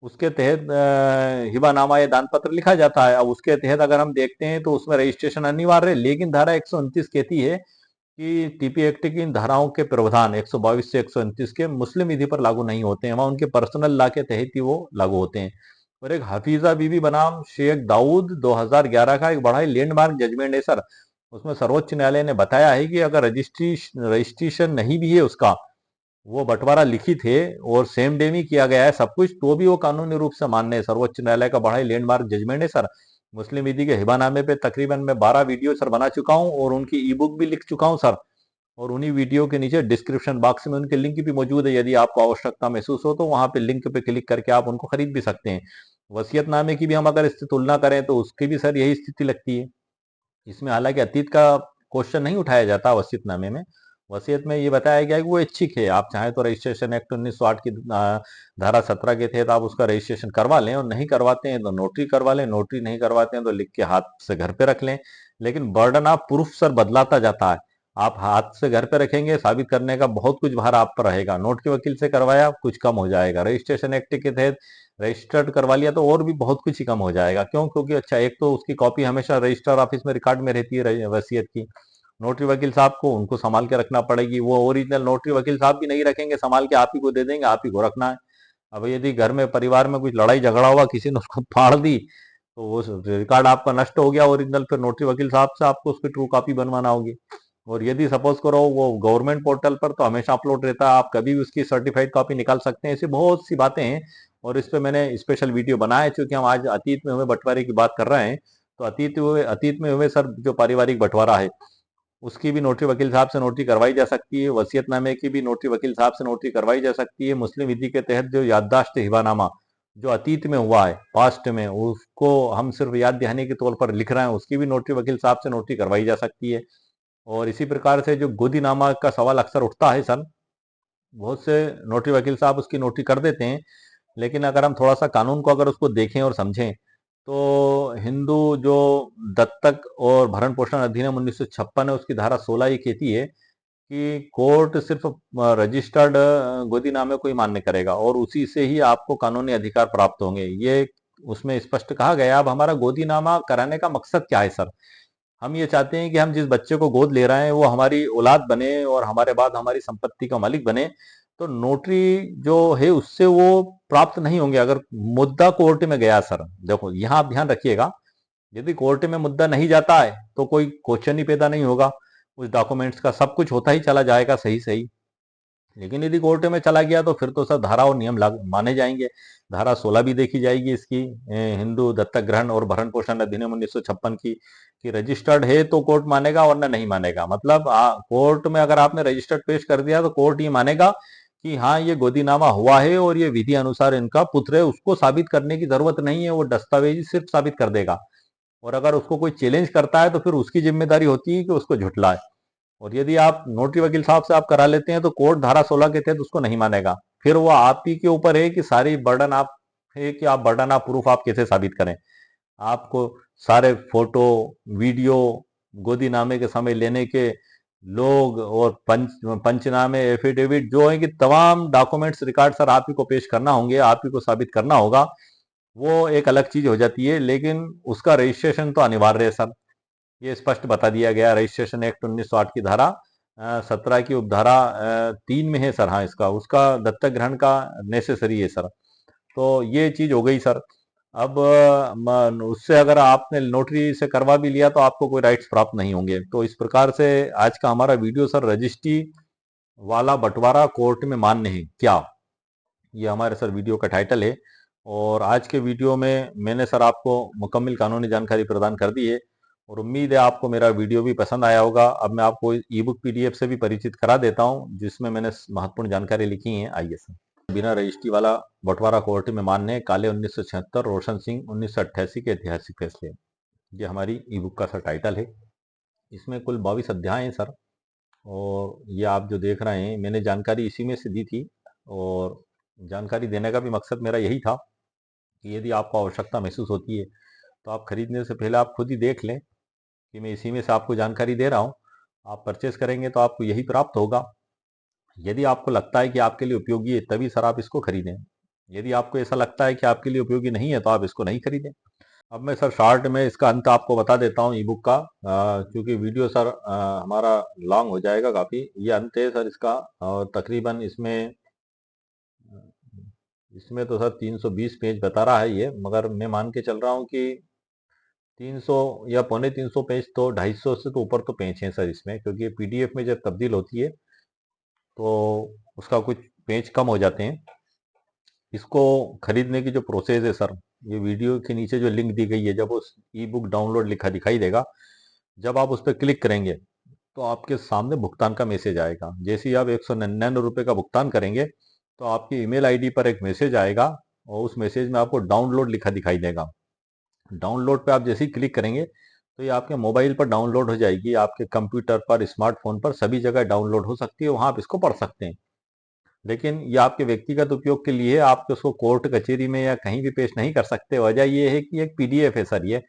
उसके तहत हिबानामा या दान पत्र लिखा जाता है। अब उसके तहत अगर हम देखते हैं तो उसमें रजिस्ट्रेशन अनिवार्य है, लेकिन धारा 129 कहती है कि टीपी एक्ट की इन धाराओं के प्रावधान 122 से 129 के मुस्लिम विधि पर लागू नहीं होते हैं, वहां उनके पर्सनल लॉ के तहत ही वो लागू होते हैं। और एक हफीजा बीबी बनाम शेख दाऊद 2011 का एक बड़ा ही लैंडमार्क जजमेंट है सर। उसमें सर्वोच्च न्यायालय ने बताया है कि अगर रजिस्ट्रेशन नहीं भी है उसका, वो बंटवारा लिखित है और सेम डे में किया गया है सब कुछ, तो भी वो कानूनी रूप से मान्य है। सर्वोच्च न्यायालय का बड़ा ही लैंडमार्क जजमेंट है सर। मुस्लिम विधि के हिबानामे पे तकरीबन मैं 12 वीडियो सर बना चुका हूँ और उनकी ई बुक भी लिख चुका हूँ सर। और उन्हीं वीडियो के नीचे डिस्क्रिप्शन बॉक्स में उनके लिंक भी मौजूद है। यदि आपको आवश्यकता महसूस हो तो वहां पे लिंक पे क्लिक करके आप उनको खरीद भी सकते हैं। वसीयतनामे की भी हम अगर इससे तुलना करें तो उसकी भी सर यही स्थिति लगती है। इसमें हालांकि अतीत का क्वेश्चन नहीं उठाया जाता वसीयतनामे में। वसीयत में ये बताया गया है कि वो ऐच्छिक है। आप चाहें तो रजिस्ट्रेशन एक्ट 1908 की धारा 17 के तहत आप उसका रजिस्ट्रेशन करवा लें, और नहीं करवाते हैं तो नोटरी करवा लें, नोटरी नहीं करवाते हैं तो लिख के हाथ से घर पे रख लें। लेकिन बर्डन ऑफ प्रूफ सर बदलाता जाता है। आप हाथ से घर पे रखेंगे, साबित करने का बहुत कुछ भार आप पर रहेगा। नोटरी वकील से करवाया कुछ कम हो जाएगा, रजिस्ट्रेशन एक्ट के तहत रजिस्टर्ड करवा लिया तो और भी बहुत कुछ ही कम हो जाएगा। क्यों? क्योंकि अच्छा, एक तो उसकी कॉपी हमेशा रजिस्टर ऑफिस में रिकॉर्ड में रहती है वसीयत की। नोटरी वकील साहब को उनको संभाल के रखना पड़ेगी, वो ओरिजिनल नोटरी वकील साहब भी नहीं रखेंगे संभाल के, आप ही को दे देंगे, आप ही को रखना है। अब यदि घर में परिवार में कुछ लड़ाई झगड़ा हुआ, किसी ने उसको फाड़ दी तो वो रिकॉर्ड आपका नष्ट हो गया ओरिजिनल, फिर नोटरी वकील साहब से आपको उसकी ट्रू कॉपी बनवाना होगी। और यदि सपोज करो वो गवर्नमेंट पोर्टल पर तो हमेशा अपलोड रहता है, आप कभी भी उसकी सर्टिफाइड कॉपी निकाल सकते हैं। ऐसी बहुत सी बातें हैं और इस पे मैंने स्पेशल वीडियो बनाया है। क्योंकि हम आज अतीत में हुए बंटवारे की बात कर रहे हैं, तो अतीत में हुए सर जो पारिवारिक बंटवारा है उसकी भी नोटरी वकील साहब से नोटरी करवाई जा सकती है। वसीयतनामे की भी नोटरी वकील साहब से नोटरी करवाई जा सकती है। मुस्लिम विधि के तहत जो याददाश्त हिबानामा जो अतीत में हुआ है, पास्ट में, उसको हम सिर्फ याद दहानी के तौर पर लिख रहे हैं, उसकी भी नोटरी वकील साहब से नोटरी करवाई जा सकती है। और इसी प्रकार से जो गोदीनामा का सवाल अक्सर उठता है सर, बहुत से नोटरी वकील साहब उसकी नोटरी कर देते हैं। लेकिन अगर हम थोड़ा सा कानून को अगर उसको देखें और समझें, तो हिंदू जो दत्तक और भरण पोषण अधिनियम 1956 है, उसकी धारा 16 ये कहती है कि कोर्ट सिर्फ रजिस्टर्ड गोदीनामे को ही मान्य करेगा और उसी से ही आपको कानूनी अधिकार प्राप्त होंगे। ये उसमें स्पष्ट कहा गया। अब हमारा गोदीनामा कराने का मकसद क्या है सर? हम ये चाहते हैं कि हम जिस बच्चे को गोद ले रहे हैं वो हमारी औलाद बने और हमारे बाद हमारी संपत्ति का मालिक बने। तो नोटरी जो है उससे वो प्राप्त नहीं होंगे अगर मुद्दा कोर्ट में गया। सर देखो, यहाँ आप ध्यान रखिएगा, यदि कोर्ट में मुद्दा नहीं जाता है तो कोई क्वेश्चन ही पैदा नहीं होगा। उस डॉक्यूमेंट्स का सब कुछ होता ही चला जाएगा सही सही। लेकिन यदि कोर्ट में चला गया तो फिर तो सर धारा और नियम माने जाएंगे। धारा 16 भी देखी जाएगी इसकी, हिंदू दत्तक ग्रहण और भरण पोषण अधिनियम 1956 की, कि रजिस्टर्ड है तो कोर्ट मानेगा वरना नहीं मानेगा। मतलब कोर्ट में अगर आपने रजिस्टर्ड पेश कर दिया तो कोर्ट ये मानेगा कि हाँ ये गोदीनामा हुआ है और ये विधि अनुसार इनका पुत्र है। उसको साबित करने की जरूरत नहीं है, वो दस्तावेज सिर्फ साबित कर देगा। और अगर उसको कोई चैलेंज करता है तो फिर उसकी जिम्मेदारी होती है कि उसको झुठलाए। और यदि आप नोटरी वकील साहब से आप करा लेते हैं तो कोर्ट धारा 16 के तहत उसको नहीं मानेगा। फिर वो आप ही के ऊपर है कि सारी बर्डन आप है कि आप बर्डन ऑफ प्रूफ आप कैसे साबित करें। आपको सारे फोटो, वीडियो, गोदीनामे के समय लेने के लोग और पंचनामे, एफिडेविट जो है कि तमाम डॉक्यूमेंट्स रिकॉर्ड सर आप ही को पेश करना होंगे, आप ही को साबित करना होगा। वो एक अलग चीज हो जाती है, लेकिन उसका रजिस्ट्रेशन तो अनिवार्य है सर। ये स्पष्ट बता दिया गया रजिस्ट्रेशन एक्ट 1908 की धारा 17 की उपधारा 3 में है सर। हाँ, इसका उसका दत्तक ग्रहण का नेसेसरी है सर। तो ये चीज हो गई सर। अब उससे अगर आपने नोटरी से करवा भी लिया तो आपको कोई राइट्स प्राप्त नहीं होंगे। तो इस प्रकार से आज का हमारा वीडियो सर, रजिस्ट्री वाला बंटवारा कोर्ट में मान्य है क्या, ये हमारे सर वीडियो का टाइटल है। और आज के वीडियो में मैंने सर आपको मुकम्मल कानूनी जानकारी प्रदान कर दी है और उम्मीद है आपको मेरा वीडियो भी पसंद आया होगा। अब मैं आपको ई बुक पीडीएफ से भी परिचित करा देता हूं जिसमें मैंने महत्वपूर्ण जानकारी लिखी है। आइए सर। बिना रजिस्ट्री वाला बंटवारा कोर्ट में मान्य, काले 1976, रोशन सिंह 1988 के ऐतिहासिक फैसले, ये हमारी ई बुक का सर टाइटल है। इसमें कुल 22 अध्याय हैं सर। और ये आप जो देख रहे हैं मैंने जानकारी इसी में से दी थी। और जानकारी देने का भी मकसद मेरा यही था कि यदि आपको आवश्यकता महसूस होती है तो आप खरीदने से पहले आप खुद ही देख लें कि मैं इसी में से आपको जानकारी दे रहा हूँ। आप परचेस करेंगे तो आपको यही प्राप्त होगा। यदि आपको लगता है कि आपके लिए उपयोगी है तभी सर आप इसको खरीदें। यदि आपको ऐसा लगता है कि आपके लिए उपयोगी नहीं है तो आप इसको नहीं खरीदें। अब मैं सर शॉर्ट में इसका अंत आपको बता देता हूँ ई बुक का, क्योंकि वीडियो सर हमारा लॉन्ग हो जाएगा काफ़ी। ये अंत है सर इसका। और तकरीबन इसमें इसमें तो सर 320 पेज बता रहा है ये, मगर मैं मान के चल रहा हूँ कि 300 या पौने 300 पेज तो 250 से तो ऊपर तो पेज हैं सर इसमें। क्योंकि पीडीएफ में जब तब्दील होती है तो उसका कुछ पेज कम हो जाते हैं। इसको खरीदने की जो प्रोसेस है सर, ये वीडियो के नीचे जो लिंक दी गई है, जब उस ई बुक डाउनलोड लिखा दिखाई देगा, जब आप उस पर क्लिक करेंगे तो आपके सामने भुगतान का मैसेज आएगा। जैसे ही आप 199 रुपये का भुगतान करेंगे तो आपकी ईमेल आईडी पर एक मैसेज आएगा और उस मैसेज में आपको डाउनलोड लिखा दिखाई देगा। डाउनलोड पे आप जैसे ही क्लिक करेंगे तो ये आपके मोबाइल पर डाउनलोड हो जाएगी, आपके कंप्यूटर पर, स्मार्टफोन पर, सभी जगह डाउनलोड हो सकती है। वहां आप इसको पढ़ सकते हैं। लेकिन ये आपके व्यक्तिगत उपयोग के लिए, आप उसको कोर्ट कचहरी में या कहीं भी पेश नहीं कर सकते। वजह ये है कि एक पीडीएफ है सर ये।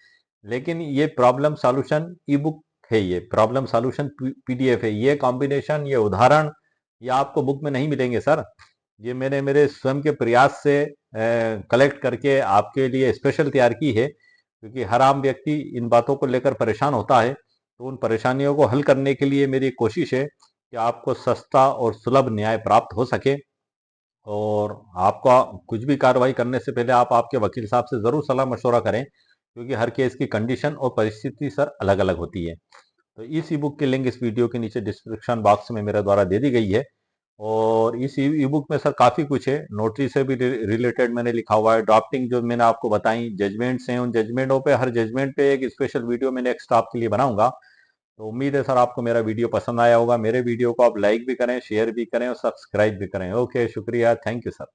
लेकिन ये प्रॉब्लम सॉल्यूशन ई बुक है, ये प्रॉब्लम सॉल्यूशन पीडीएफ है। ये कॉम्बिनेशन, ये उदाहरण, ये आपको बुक में नहीं मिलेंगे सर। ये मैंने मेरे स्वयं के प्रयास से कलेक्ट करके आपके लिए स्पेशल तैयार की है। क्योंकि हर आम व्यक्ति इन बातों को लेकर परेशान होता है, तो उन परेशानियों को हल करने के लिए मेरी कोशिश है कि आपको सस्ता और सुलभ न्याय प्राप्त हो सके। और आपका कुछ भी कार्रवाई करने से पहले आप आपके वकील साहब से ज़रूर सलाह मशवरा करें, क्योंकि हर केस की कंडीशन और परिस्थिति सर अलग अलग होती है। तो इस ई बुक की लिंक इस वीडियो के नीचे डिस्क्रिप्शन बॉक्स में मेरे द्वारा दे दी गई है। और इस ई बुक में सर काफ़ी कुछ है, नोटरी से भी रिलेटेड मैंने लिखा हुआ है, ड्राफ्टिंग जो मैंने आपको बताई, जजमेंट्स हैं, उन जजमेंटों पे हर जजमेंट पे एक स्पेशल वीडियो मैं नेक्स्ट आपके लिए बनाऊंगा। तो उम्मीद है सर आपको मेरा वीडियो पसंद आया होगा। मेरे वीडियो को आप लाइक भी करें, शेयर भी करें और सब्सक्राइब भी करें। ओके, शुक्रिया, थैंक यू सर।